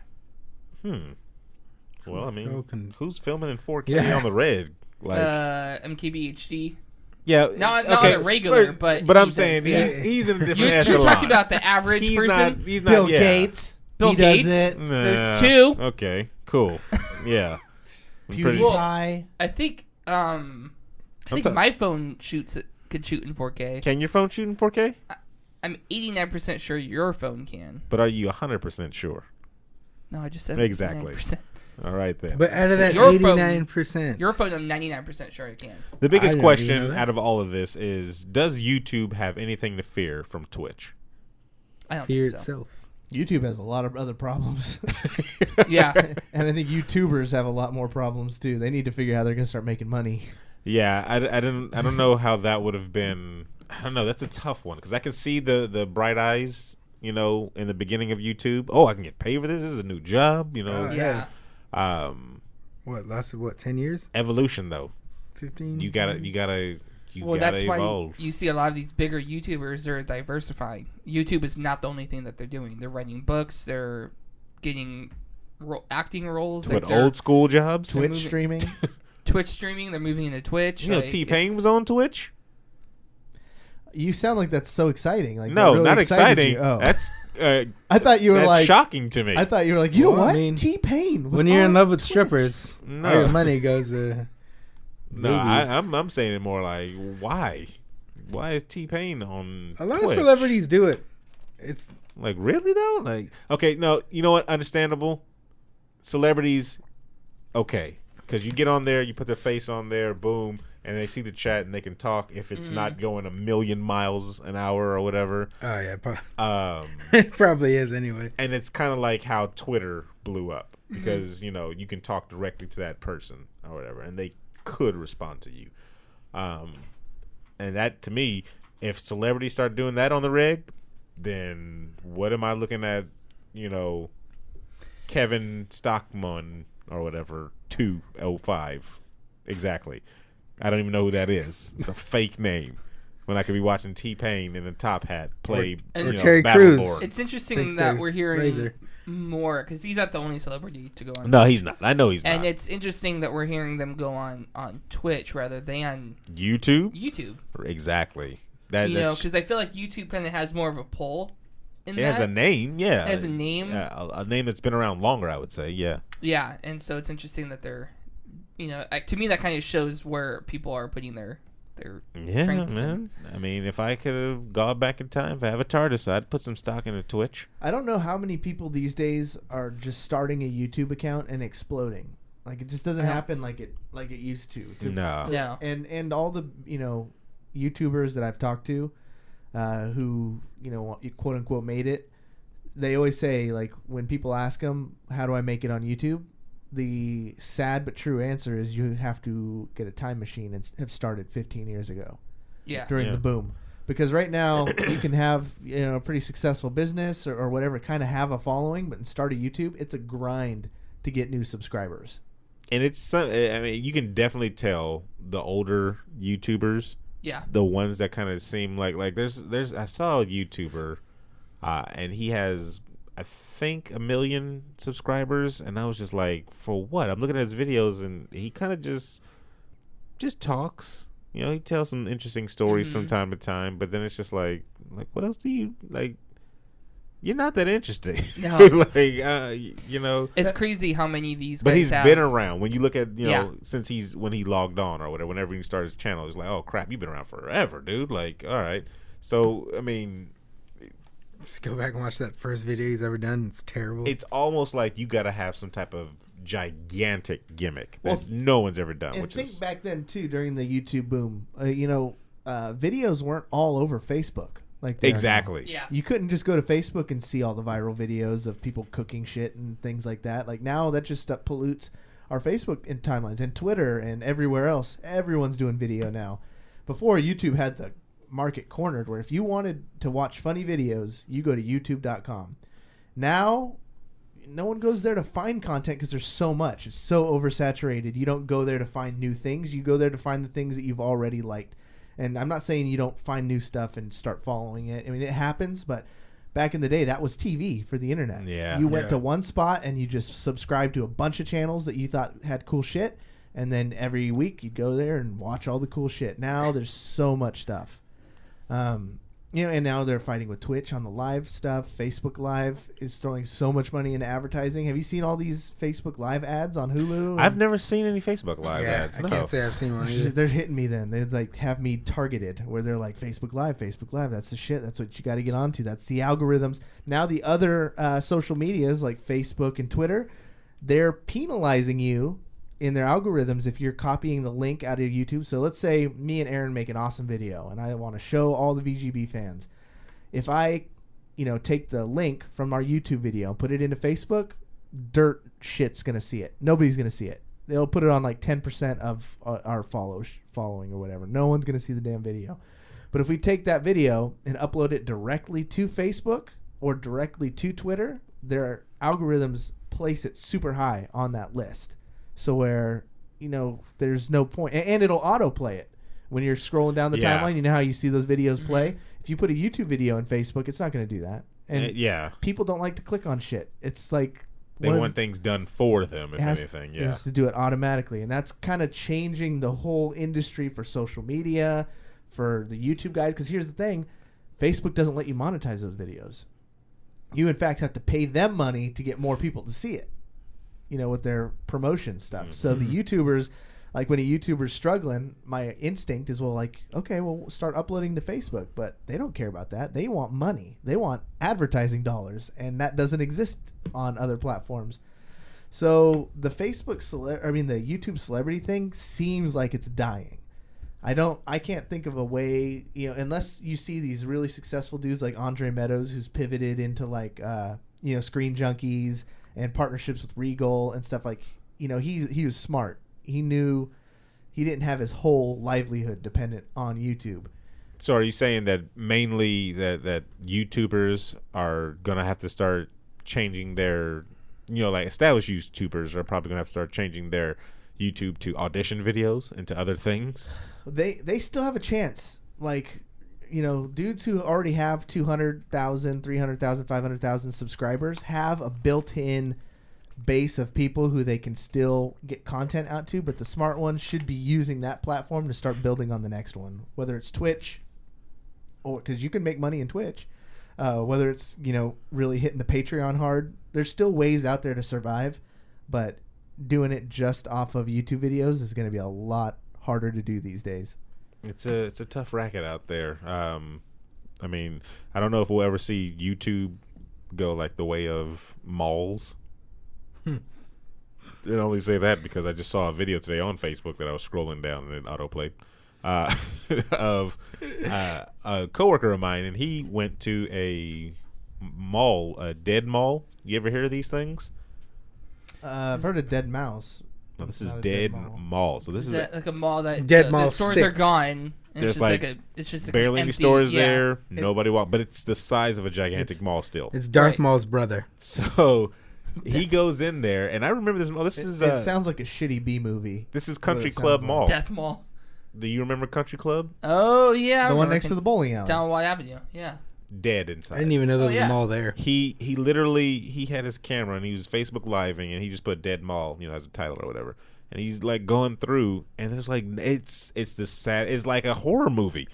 Well, I mean, Broken. who's filming in 4K Yeah. on the red? Like, MKBHD. yeah, Not on the regular, but I'm he saying does, he's in a different You're echelon. talking about the average he's person? He's not. Bill yeah. Gates. Bill he Gates? does it. Nah. There's two. Okay, cool. Yeah. I'm pretty- PewDiePie. I think my phone could shoot in 4K. Can your phone shoot in 4K? I'm 89% sure your phone can. But are you 100% sure? No, I just said Exactly. 89%. All right then. But out of that Your phone- 89%, Your phone, I'm 99% sure it can. The I biggest didn't even question know that. out of all of this is: does YouTube have anything to fear from Twitch? I don't fear think so. itself. YouTube has a lot of other problems. Yeah. And I think YouTubers have a lot more problems too. They need to figure out how they're going to start making money. Yeah, I don't know how that would have been. I don't know. That's a tough one because I can see the Bright Eyes you know, in the beginning of YouTube. Oh, I can get paid for this. This is a new job, you know. Yeah. What lasted 10 years? Evolution though. 15. You gotta Well, that's evolve. why you see a lot of these bigger YouTubers. They're diversifying. YouTube is not the only thing that they're doing. They're writing books. They're getting acting roles. What, like they're old school jobs? Twitch streaming. Twitch streaming. They're moving into Twitch. You know, like, T-Pain it's- was on Twitch. You sound like that's so exciting. Like No, that really not excited exciting. you. Oh. That's I thought you were that's like shocking to me. I thought you were like, you know Well, I what? mean, T-Pain. When you're in love with strippers, No. all your money goes to No, movies. I'm saying it more like why? Why is T-Pain on A lot Twitch? of celebrities do it. It's Like, really though? Like, okay, no, you know what? Understandable. Celebrities, okay, because you get on there, you put their face on there, boom, and they see the chat and they can talk if it's not going a million miles an hour or whatever. oh yeah, it probably is anyway. And it's kind of like how Twitter blew up because you know you can talk directly to that person or whatever, and they could respond to you. And that, to me, if celebrities start doing that on the reg, then what am I looking at? You know, Kevin Stockman or whatever 205 exactly. I don't even know who that is. It's a fake name. When I could be watching T-Pain in a top hat play Or you know, Terry Battle Crews. Board. It's interesting Thanks that to we're hearing Razor. more because he's not the only celebrity to go on. No, he's not. I know he's And not. it's interesting that we're hearing them go on Twitch rather than YouTube? YouTube. Exactly. That, You know, that's, because I feel like YouTube kind of has more of a pull in it that. has a name, yeah. It has a name. A name that's been around longer, I would say, yeah. Yeah, and so it's interesting that they're, you know, to me that kind of shows where people are putting their Yeah, strengths in. man. I mean, if I could have gone back in time, if I have a TARDIS, I'd put some stock into Twitch. I don't know how many people these days are just starting a YouTube account and exploding. Like it just doesn't Yeah. happen like it used to. No. No. And all the YouTubers that I've talked to, who quote unquote made it, they always say like when people ask them how do I make it on YouTube, the sad but true answer is you have to get a time machine and have started 15 years ago Yeah. during the boom. Because right now you can have a pretty successful business or whatever, kind of have a following, but start a YouTube, it's a grind to get new subscribers. And it's, I mean, you can definitely tell the older YouTubers, Yeah. the ones that kind of seem like there's I saw a YouTuber, and he has, I think, 1 million subscribers, and I was just like, for what? I'm looking at his videos, and he kind of just talks. You know, he tells some interesting stories from time to time, but then it's just like what else do you like? You're not that interesting. No. You know. It's crazy how many of these guys But he's have. been around. When you look at, Yeah. since when he logged on or whatever, whenever he started his channel, he's like, oh crap, you've been around forever, dude. Like, all right. So, I mean, Just go back and watch that first video he's ever done. It's terrible. it's almost like you got to have some type of gigantic gimmick that Well, no one's ever done, And which think is back then too, during the YouTube boom, videos weren't all over Facebook like they are now. exactly. Yeah. You couldn't just go to Facebook and see all the viral videos of people cooking shit and things like that. Like now, that just stuff pollutes our Facebook and timelines and Twitter and everywhere else. Everyone's doing video now. Before, YouTube had the market cornered, where if you wanted to watch funny videos, you go to YouTube.com. Now, no one goes there to find content because there's so much. It's so oversaturated. You don't go there to find new things. You go there to find the things that you've already liked. And I'm not saying you don't find new stuff and start following it. I mean, it happens, but back in the day, that was TV for the internet. Yeah. You went Yeah. to one spot and you just subscribed to a bunch of channels that you thought had cool shit. And then every week you'd go there and watch all the cool shit. Now there's so much stuff. And now they're fighting with Twitch on the live stuff. Facebook Live is throwing so much money into advertising. Have you seen all these Facebook Live ads on Hulu? I've never seen any Facebook Live yeah, ads. I No. can't say I've seen one either. They're hitting me then. They like have me targeted where they're like Facebook Live. That's the shit. That's what you got to get onto. That's the algorithms. Now the other social medias like Facebook and Twitter, they're penalizing you in their algorithms if you're copying the link out of YouTube. So let's say me and Aaron make an awesome video and I want to show all the VGB fans. If I, take the link from our YouTube video and put it into Facebook, dirt shit's going to see it. Nobody's going to see it. They'll put it on like 10% of our following or whatever. No one's going to see the damn video. But if we take that video and upload it directly to Facebook, or directly to Twitter, their algorithms place it super high on that list. So where, there's no point. And it'll autoplay it. When you're scrolling down the timeline, you know how you see those videos play? If you put a YouTube video on Facebook, it's not going to do that. And people don't like to click on shit. It's like... They want things done for them, if anything. It has to do it automatically. And that's kind of changing the whole industry for social media, for the YouTube guys. Because here's the thing. Facebook doesn't let you monetize those videos. You, in fact, have to pay them money to get more people to see it, with their promotion stuff. Mm-hmm. So the YouTubers, like when a YouTuber's struggling, my instinct is, okay, we'll start uploading to Facebook. But they don't care about that. They want money. They want advertising dollars. And that doesn't exist on other platforms. So the the YouTube celebrity thing seems like it's dying. I can't think of a way, unless you see these really successful dudes like Andre Meadows, who's pivoted into Screen Junkies and partnerships with Regal and stuff he was smart. He knew he didn't have his whole livelihood dependent on YouTube. So are you saying that mainly that YouTubers are going to have to start changing their, established YouTubers are probably going to have to start changing their YouTube to audition videos and to other things? They still have a chance. Dudes who already have 200,000, 300,000, 500,000 subscribers have a built-in base of people who they can still get content out to, but the smart ones should be using that platform to start building on the next one, whether it's Twitch, or because you can make money in Twitch, whether it's really hitting the Patreon hard. There's still ways out there to survive, but doing it just off of YouTube videos is going to be a lot harder to do these days. It's a tough racket out there. I don't know if we'll ever see YouTube go like the way of malls. I only say that because I just saw a video today on Facebook that I was scrolling down and it autoplayed of a coworker of mine, and he went to a mall, a dead mall. You ever hear of these things? I've heard of Dead Mouse. No, this is Dead Mall. So this is like a mall that Dead Mall the stores 6. Are gone. There's It's just barely any empty, stores there. Nobody walk, but it's the size of a gigantic mall still. It's Darth Maul's brother. So he goes in there, and I remember this mall. It sounds like a shitty B movie. This is Country Club Mall. Death Mall. Do you remember Country Club? Oh yeah, the one next to the bowling alley down White Avenue. Yeah. Dead inside. I didn't even know there was a mall there. He literally had his camera and he was Facebook living, and he just put Dead Mall, as a title or whatever. And he's going through, and there's it's this sad. It's like a horror movie.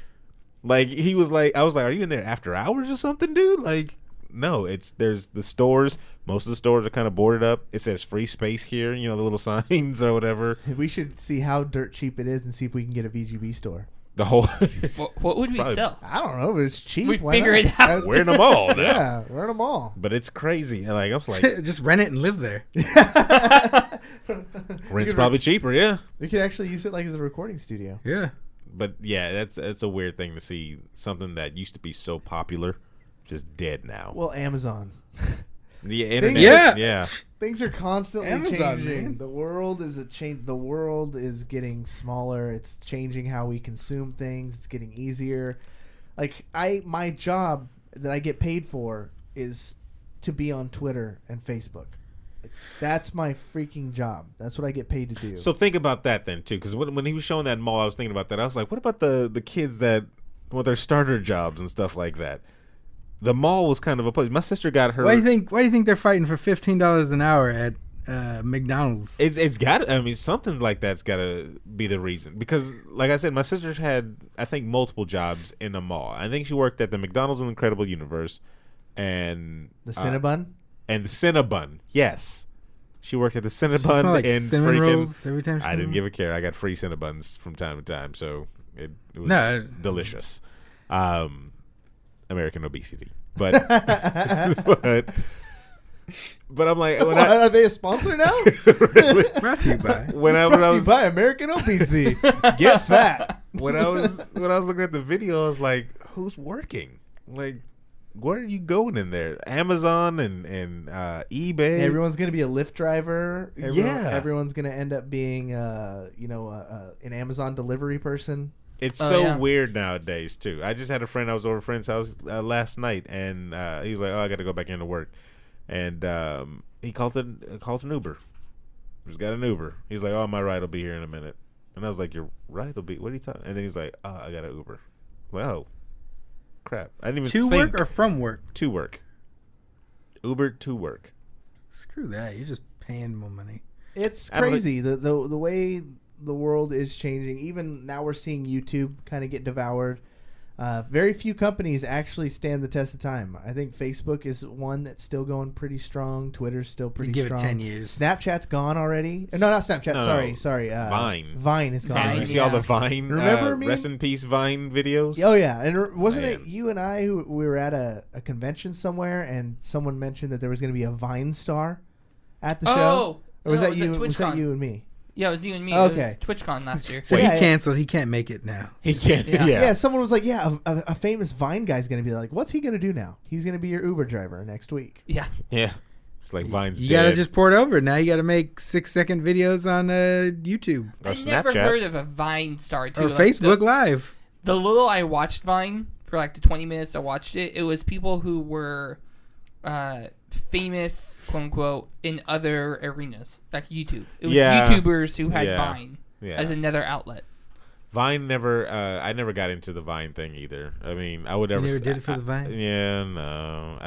He was I was like, are you in there after hours or something, dude? No, there's the stores. Most of the stores are kind of boarded up. It says free space here, the little signs or whatever. We should see how dirt cheap it is and see if we can get a VGB store. The whole what would we sell? I don't know, but it's cheap. We figure it out. We're in a mall now. Yeah, we're in a mall. But it's crazy. I was like, just rent it and live there. Rent's probably cheaper, yeah. We could actually use it as a recording studio. Yeah. But yeah, that's a weird thing to see. Something that used to be so popular, just dead now. Well, Amazon. The internet. Yeah. Things are constantly Amazon, changing. man. The world is The world is getting smaller. It's changing how we consume things. It's getting easier. My job that I get paid for is to be on Twitter and Facebook. That's my freaking job. That's what I get paid to do. So think about that then too, because when he was showing that mall, I was thinking about that. I was like, what about the kids that with their starter jobs and stuff like that? The mall was kind of a place. My sister got her. Why do you think they're fighting for $15 an hour at McDonald's? It's got. Something like that's got to be the reason. Because, like I said, my sister had, I think, multiple jobs in a mall. I think she worked at the McDonald's in the Incredible Universe, and the Cinnabon. And the Cinnabon, yes, she worked at the Cinnabon and freaking. Rolls every time I didn't give a care. I got free Cinnabons from time to time, so it was delicious. American obesity, but but I'm like, are they a sponsor now? Brought to you by when I was by American obesity. Get fat. When I was looking at the video, I was like, who's working? Where are you going in there? Amazon and eBay. Everyone's gonna be a Lyft driver. Everyone's gonna end up being an Amazon delivery person. It's Oh, so yeah. weird nowadays too. I just had a friend. I was over at a friend's house last night, and he was like, "Oh, I got to go back into work," and he called an Uber. He's got an Uber. He's like, "Oh, my ride will be here in a minute," and I was like, "Your ride will be? What are you talking?" And then he's like, "Oh, I got an Uber." Well, crap! I didn't even To think. work or from work? To work. Uber to work. Screw that. You're just paying more money. It's I don't crazy the way the world is changing. Even now, we're seeing YouTube kind of get devoured. Very few companies actually stand the test of time. I think Facebook is one that's still going pretty strong. Twitter's still pretty give strong. it 10 years. Snapchat's gone already. No, not Snapchat. No. Sorry. Vine. Vine is gone. Man, Vine, you see all the yeah. Vine, Remember me? rest in peace Vine videos? Oh yeah, and wasn't Man. it you and I who we were at a convention somewhere, and someone mentioned that there was going to be a Vine star at the show? Or was no, that it you? at Was that TwitchCon. you and me? Yeah, it was you and me. Okay. It was TwitchCon last year. So Yeah, he canceled. He can't make it now. He can't. Yeah. Yeah. Someone was like, a famous Vine guy's going to be like, what's he going to do now? He's going to be your Uber driver next week. Yeah. Yeah. It's like Vine's You dead. gotta just port over. Now you gotta make 6-second videos on YouTube Or I never Snapchat. heard of a Vine star too. or Like, Facebook Live. The little I watched Vine for like the 20 minutes I watched it, it was people who were famous, quote unquote, in other arenas like YouTube. It was Yeah. YouTubers who had Yeah. Vine Yeah. as another outlet. Vine never. I never got into the Vine thing either. I mean, I would never. never did it for the Vine? Yeah, no.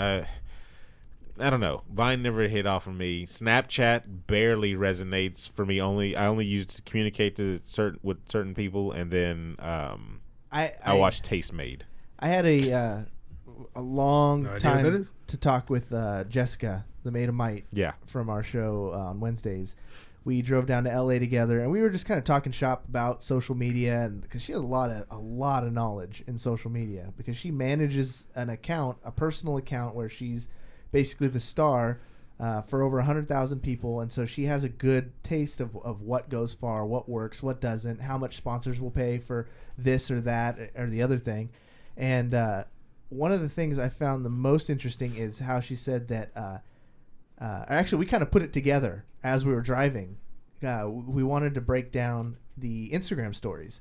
I don't know. Vine never hit off of me. Snapchat barely resonates for me. I only use it to communicate with certain people, and then I watch Taste Made. I had a long No idea what that time is. to talk with Jessica, the Maid of Might, Yeah. from our show on Wednesdays. We drove down to LA together, and we were just kind of talking shop about social media, and because she has a lot of knowledge in social media, because she manages an account, a personal account, where she's basically the star for over 100,000 people, and so she has a good taste of what goes far, what works, what doesn't, how much sponsors will pay for this or that or the other thing. And one of the things I found the most interesting is how she said that actually we kind of put it together as we were driving. We wanted to break down the Instagram stories.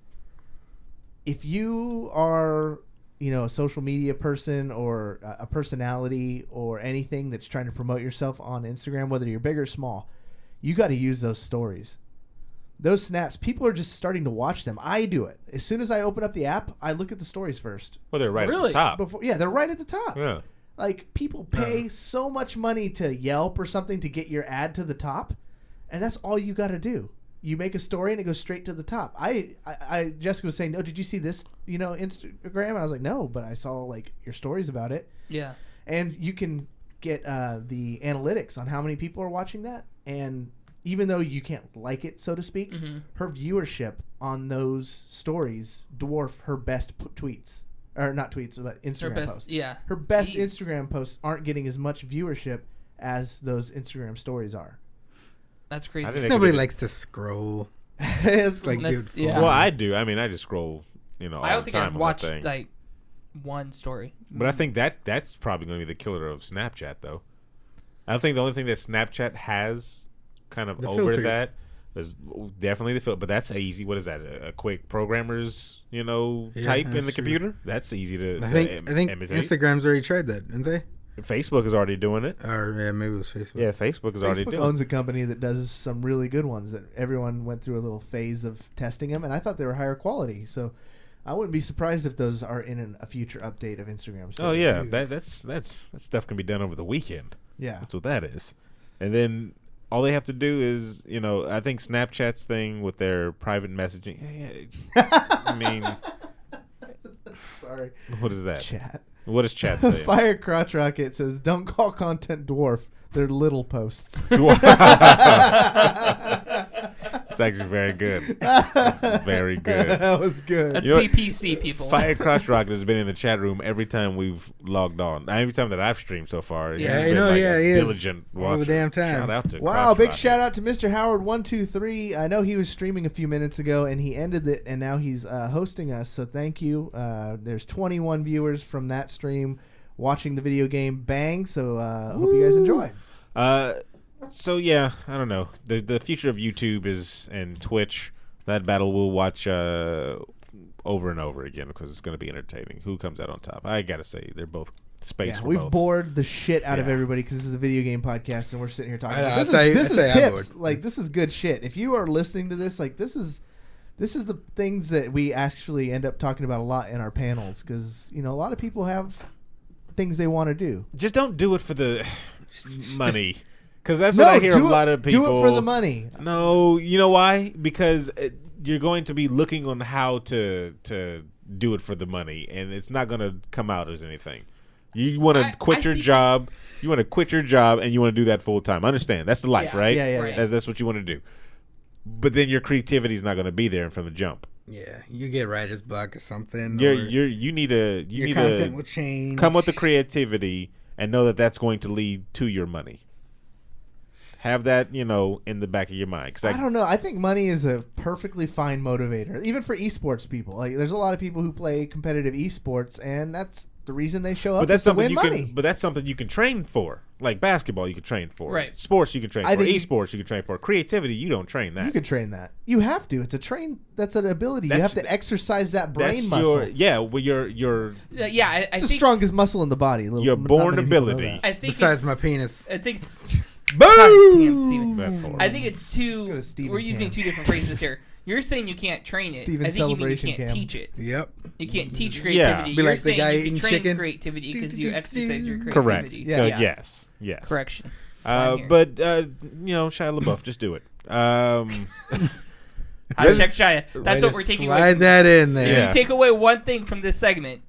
If you are a social media person or a personality or anything that's trying to promote yourself on Instagram, whether you're big or small, you got to use those stories. Those snaps, people are just starting to watch them. I do it. As soon as I open up the app, I look at the stories first. Well, they're right at Really? the top. They're right at the top. Yeah. Like, people pay so much money to Yelp or something to get your ad to the top, and that's all you got to do. You make a story and it goes straight to the top. Jessica was saying, "No, did you see this? Instagram?" I was like, "No, but I saw like your stories about it." Yeah. And you can get the analytics on how many people are watching that, and even though you can't like it, so to speak, her viewership on those stories dwarf her best tweets. Or not tweets, but Instagram posts. Yeah. Her best Jeez. Instagram posts aren't getting as much viewership as those Instagram stories are. That's crazy. I think Nobody likes to scroll. It's Like, That's- dude, yeah. Well, I do. I mean, I just scroll, all I don't the think time I've on watched that thing. like one story. But I think that's probably going to be the killer of Snapchat, though. I think the only thing that Snapchat has kind of The over filters. that is definitely the filter. But that's easy. What is that? A quick programmer's, type in that's the true. computer? That's easy to I think imitate. Instagram's already tried that, didn't they? Facebook is already doing it. Or yeah, maybe it was Facebook. Yeah, Facebook is already Facebook doing owns it. a company that does some really good ones that everyone went through a little phase of testing them, and I thought they were higher quality. So I wouldn't be surprised if those are in a future update of Instagram. Oh, yeah. Stories. That stuff can be done over the weekend. Yeah. That's what that is. And then all they have to do is, I think Snapchat's thing with their private messaging. I mean, Sorry. what is that? Chat. What does chat say? Fire Crotch Rocket says, "Don't call content dwarf. They're little posts." It's actually very good. It's very good. That was good. That's You know what? PPC people. Fire Crotch Rocket has been in the chat room every time we've logged on. Every time that I've streamed so far. Yeah, He's I been know, like yeah, a he is. diligent All watcher. the damn time. Shout out to Wow, Crotch big Rocket. shout out to Mr. Howard123. I know he was streaming a few minutes ago and he ended it, and now he's hosting us, so thank you. There's 21 viewers from that stream watching the video game Bang, so hope you guys enjoy. So yeah, I don't know. The future of YouTube and Twitch. That battle we'll watch over and over again because it's going to be entertaining. Who comes out on top? I got to say, they're both space for we've both. bored the shit out of Yeah. everybody because this is a video game podcast and we're sitting here talking. I know, About, I this say is I'm tips. bored. Like this is good shit. If you are listening to this, like this is the things that we actually end up talking about a lot in our panels because a lot of people have things they want to do. Just don't do it for the money. Because that's what I hear a lot of people. Do it for the money. No, you know why? Because you're going to be looking on how to do it for the money, and it's not going to come out as anything. You want to quit your job. You want to quit your job, and you want to do that full time. I understand. That's the life, right? Yeah. Right. That's what you want to do. But then your creativity is not going to be there from the jump. Yeah, you get writer's block or something. You need your content will to change. come with the creativity and know that that's going to lead to your money. Have that, in the back of your mind. 'Cause I don't know. I think money is a perfectly fine motivator, even for esports people. Like, there's a lot of people who play competitive esports, and that's the reason they show up. But that's to something win money. But that's something you can train for. Like basketball, you can train for. Right. Sports, you can train I for. think Esports, you can train for. Creativity, you don't train that. You could train that. You have to. It's a train. That's an ability. You That's- have to exercise that brain That's muscle. Yeah, I It's the think strongest muscle in the body. your Not born many people know ability. that. I think Besides it's- my penis. I think it's Boom! God damn, Steven. That's horrible. I think it's go to too. Steven We're using Cam. two different phrases here. You're saying you can't train it. Steven I think you mean Celebration you can't Cam. teach it. Yep. You can't teach creativity. Be You're like the saying guy you eating can train chicken. creativity because you exercise your Correct. creativity. So Yeah. yes. Correction. That's why I'm here. But Shia LaBeouf, just do it. Hashtag Shia. That's Way what to we're taking away. Slide From that this. in there. If Yeah. you take away one thing from this segment,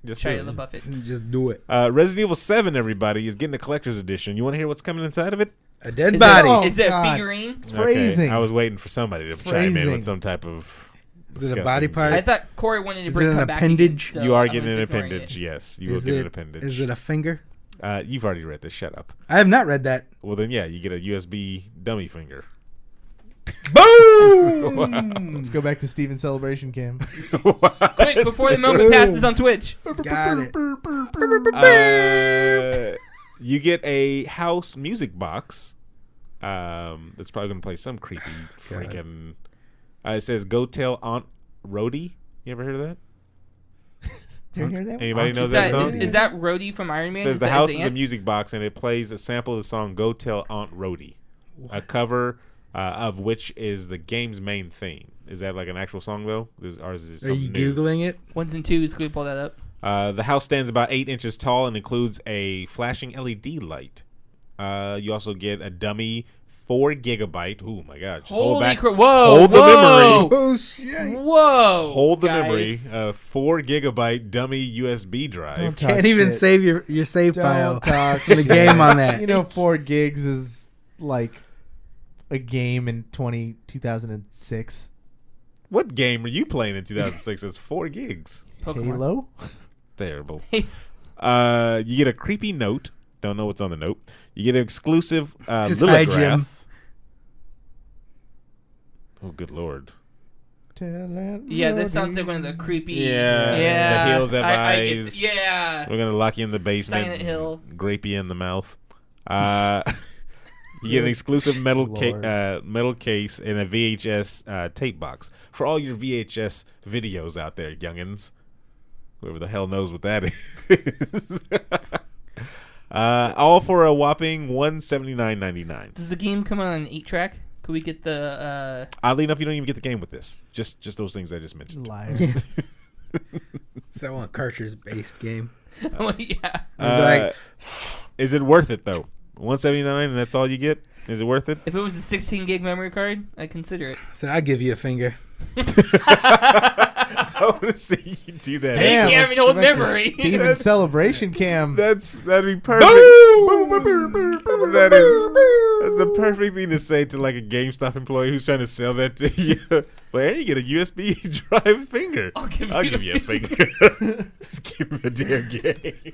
Just Shia do it. LaBeouf it. Just do it. Resident Evil 7, everybody, is getting a collector's edition. You want to hear what's coming inside of it? A dead Is body. Oh, Is it a God. figurine? Phrasing. Okay, I was waiting for somebody to chime in Phrasing. with some type of. Is it a disgusting body part? I thought Corey wanted to Is bring it an come back appendage? again, so You are I'm getting just an ignoring appendage. it. Yes, you will Is get an it- appendage. Is it a finger? You've already read this. Shut up. I have not read that. Well, then, yeah, you get a USB dummy finger. Boom! Let's go back to Steven Celebration Cam. Quick, before the moment passes on Twitch. Got it. You get a house music box. That's probably going to play some creepy freaking. It says "Go Tell Aunt Rhodey." You ever heard of that? Did you hear that? Anybody knows Is that that, song? is that Rhodey from Iron Man? It says Is the that house his is a aunt? music box, and it plays a sample of the song "Go Tell Aunt Rhodey," a cover of which is the game's main theme. Is that like an actual song though? Or is it Are something you new? Googling it? Ones and twos. Can we pull that up? The house stands about 8 inches tall and includes a flashing LED light. You also get a dummy 4 gigabyte. Oh my god! Just hold Holy back. crap! Whoa! Hold the whoa, memory. Oh, shit. Whoa! Hold the guys. memory. 4 gigabyte dummy USB drive. Don't talk Can't even shit. save your save file. Don't talk for the shit. game on that. 4 gigs is like a game in 2006. What game are you playing in 2006? It's 4 gigs. Pokemon. Halo? Terrible. You get a creepy note. Don't know what's on the note. You get an exclusive This is Hi, Jim. lithograph. Oh, good lord. Yeah, this sounds like one of the creepy. Yeah. The hills have I get eyes. yeah. We're gonna lock you in the basement. Silent Hill. Grape you in the mouth. You get an exclusive metal case and a VHS tape box for all your VHS videos out there, youngins. Whoever the hell knows what that is. All for a whopping $179.99. Does the game come on an 8-track? Could we get the? Oddly enough, you don't even get the game with this. Just those things I just mentioned. Liar. So I want cartridge-based game. Oh, yeah. Like, Is it worth it though? $179 and that's all you get? Is it worth it? If it was a 16 gig memory card, I'd consider it. so I give you a finger. I want to see you do that. Damn. you have let's an old go back to memory. Steven Celebration Cam. That'd be perfect. That's the perfect thing to say to like a GameStop employee who's trying to sell that to you. But hey, you get a USB drive finger. I'll give you you a finger. Just give him a damn game.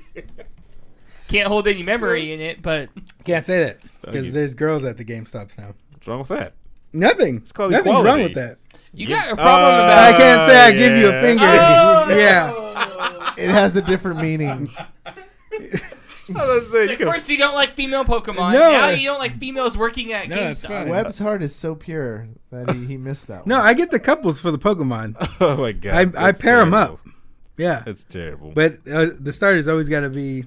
Can't hold any memory in it, but Can't say that because you- there's girls at the GameStops now. What's wrong with that? Nothing. It's called Nothing's wrong equality. with that. you got a problem about. I can't say I give you a yeah. finger. Oh, Yeah. It has a different meaning. Like, first, you don't like female Pokemon. No. Now you don't like females working at it's GameStop. fine. Webb's heart is so pure that he missed that one. No, I get the couples for the Pokemon. Oh my god! I pair them up. Yeah. That's terrible. But the starter's always got to be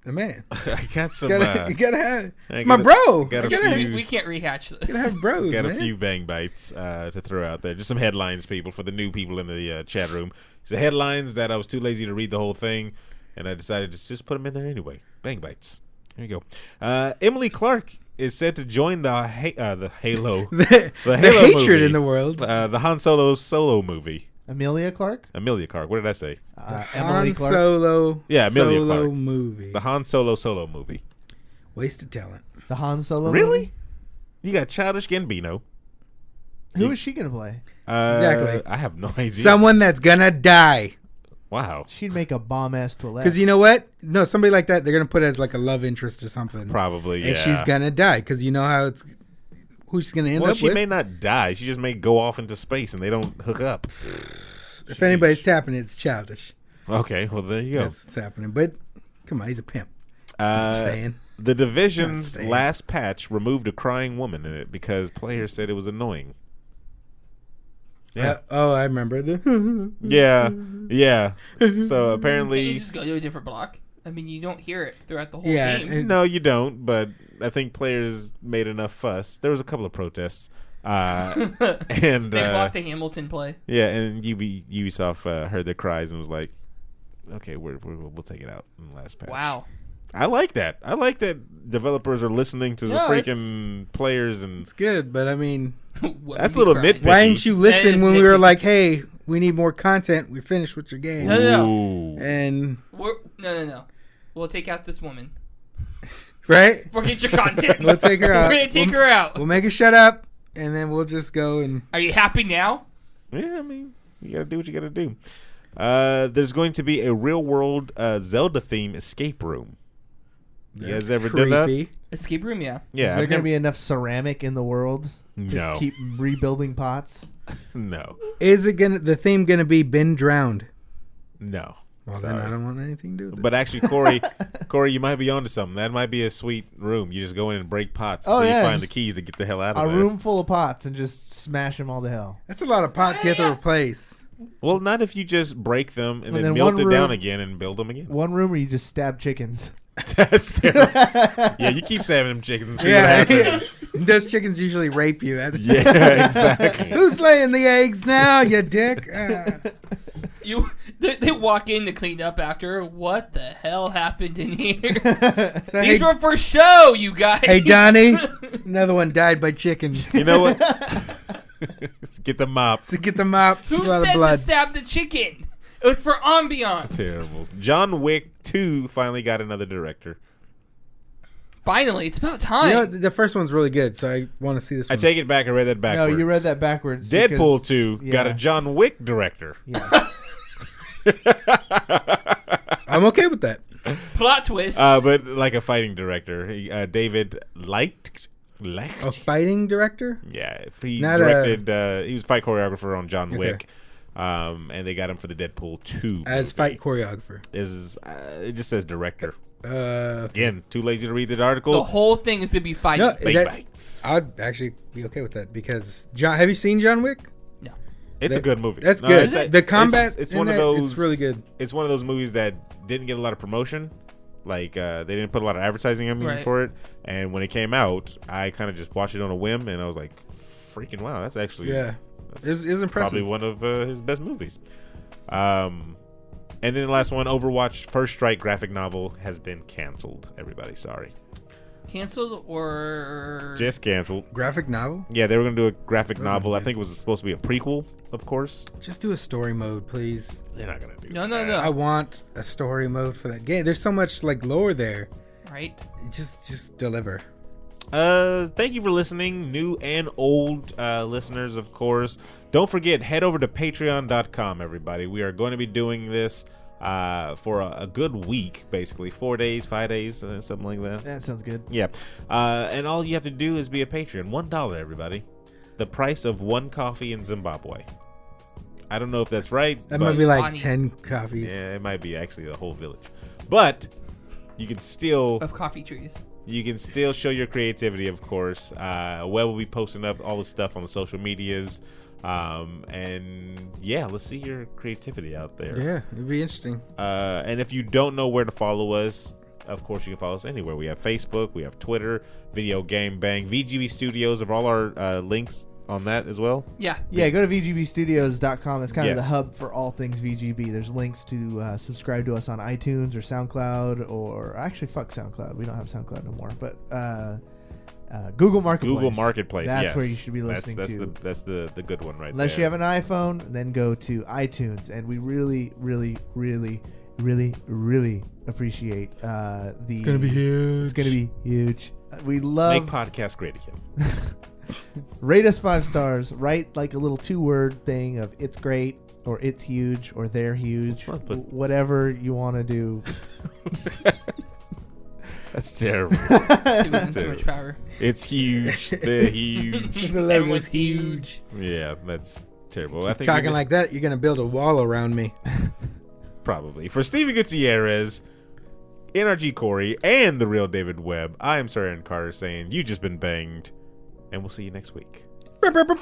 a man. I got some. You gotta have. I It's my gotta- bro. got a I gotta, few- We can't rehash this. gotta have bros, Got a man. few bang bites to throw out there. Just some headlines, people, for the new people in the chat room. So headlines that I was too lazy to read the whole thing, and I decided to just put them in there anyway. Bang bites. There you go. Emily Clark is said to join the Halo. the Halo hatred movie. in the world. The Han solo movie. Amelia Clark? Amelia Clark. What did I say? Emily Han Clark. Solo. Yeah, Amelia Solo Clark. movie. The Han Solo movie. Wasted talent. The Han Solo Really? movie? You got Childish Gambino. Who is she going to play? Exactly. I have no idea. Someone that's gonna die. Wow. She'd make a bomb-ass toilet. Because you know what? No, somebody like that, they're gonna put as like a love interest or something. Probably, yeah. And she's gonna die because you know how it's. Who she's gonna end Well, up she with? may not die. She just may go off into space and they don't hook up. If anybody's tapping it, it's Childish. Okay, well, there you go. That's what's happening. But come on, he's a pimp. Staying. The Division's Not staying. last patch removed a crying woman in it because players said it was annoying. Yeah. Oh, I remember. Yeah. So Can't you apparently, just go to a different block? I mean, you don't hear it throughout the whole Yeah, game. no, you don't. But I think players made enough fuss. There was a couple of protests, and They walked a Hamilton play. yeah, and Ubisoft heard their cries and was like, "Okay, we'll take it out in the last patch." Wow. I like that. I like that developers are listening to the Yeah, freaking players, and It's good, but I mean, That's a little nitpicky. why didn't you That listen is when we were nitpicky. like, "Hey, we need more content. We finished with your game." No. Ooh. And No. We'll take out this woman. right, Forget your content. we'll take her out. We're gonna take her out. We'll make her shut up, and then we'll just go and. Are you happy now? Yeah, I mean, you gotta do what you gotta do. There's going to be a real-world Zelda theme escape room. You guys ever done that? Creepy. Escape room, yeah. Yeah. Is there I've going to never- be enough ceramic in the world to No. keep rebuilding pots? No. Is it gonna the theme gonna be been drowned? No. Well, Sorry. then I don't want anything to do with it. But actually, Corey, you might be onto something. That might be a sweet room. You just go in and break pots Oh, until yeah, you find the just keys to get the hell out A of there. room full of pots and just smash them all to hell. That's a lot of pots you have to replace. Well, not if you just break them and And then then melt one it down room- again and build them again. One room where you just stab chickens. That's terrible. Yeah, you keep stabbing them chickens and see what happens. Those chickens usually rape you. Yeah, exactly. Who's laying the eggs now, you dick? They walk in to clean up after. What the hell happened in here? So, These hey, were for show, you guys. hey, Donnie. Another one died by chickens. You know what? Get the mop. So get the mop. Who There's a lot said of blood. to stab the chicken? It was for ambiance. Terrible. John Wick 2 finally got another director. Finally, it's about time. You know, the first one's really good, so I want to see this I one. take it back. I read that backwards. No, you read that backwards. Deadpool because- 2 got a yeah. John Wick director. Yes. I'm okay with that. Plot twist. But like a fighting director. David Licht. A fighting director? Yeah, he Not directed. He was fight choreographer on John Okay. Wick, and they got him for the Deadpool 2 As movie. fight choreographer. It just says director. Okay. Again, too lazy to read the the article. whole thing is to be fighting. No, Big that- bites. I'd actually be okay with that because have you seen John Wick? No. It's a good movie. That's good. it's- The combat It's in one of that, those. it's really good. It's one of those movies that didn't get a lot of promotion. Like they didn't put a lot of advertising on Right. for it. And when it came out, I kind of just watched it on a whim, and I was like, "Freaking wow, that's actually Yeah. It's impressive. probably one of his best movies." And then the last one, Overwatch First Strike graphic novel has been canceled. Everybody, sorry, Canceled or just canceled. Graphic novel? Yeah, they were gonna do a graphic novel. I think it was supposed to be a prequel, of course. Just do a story mode, please. They're not gonna do. No. I want a story mode for that game. There's so much like lore there. Right. Just deliver. Thank you for listening, new and old listeners, of course. Don't forget, head over to patreon.com, everybody. We are going to be doing this for a good week, basically 4 days, 5 days, something like that. That sounds good. Yeah, and all you have to do is be a patron. $1, everybody. The price of one coffee in Zimbabwe. I don't know if that's right. That but might be like Bonnie. 10 coffees. yeah, it might be actually the whole village. But You can still of coffee trees. You can still show your creativity, of course. Webb will be posting up all the stuff on the social medias. And yeah, let's see your creativity out there. Yeah, it'd be interesting. And if you don't know where to follow us, of course you can follow us anywhere. We have Facebook, we have Twitter, Video Game Bang, VGB Studios, of all our links on that as well. Yeah. Yeah, go to vgbstudios.com. It's kind of the Yes. hub for all things VGB. There's links to subscribe to us on iTunes or SoundCloud, or actually, fuck SoundCloud. We don't have SoundCloud no more. But Google Marketplace. Google Marketplace, That's yes. where you should be listening to. That's the good one right Unless there. you have an iPhone, then go to iTunes. And we really, really, really, really, really appreciate the... It's gonna be huge. It's going to be huge. We love... Make podcasts great again. Rate us 5 stars. Write like a little 2-word thing of it's great or it's huge or they're huge. Whatever you want to do. That's terrible. Too much power. It's huge. They're huge. The logo's huge. Yeah, that's terrible. I think Talking like that, you're gonna build a wall around me. probably. For Steven Gutierrez, NRG Cory, and the Real David Webb, I am Sir Aaron Carter saying you just been banged, and we'll see you next week. Bow, bow, bow, bow.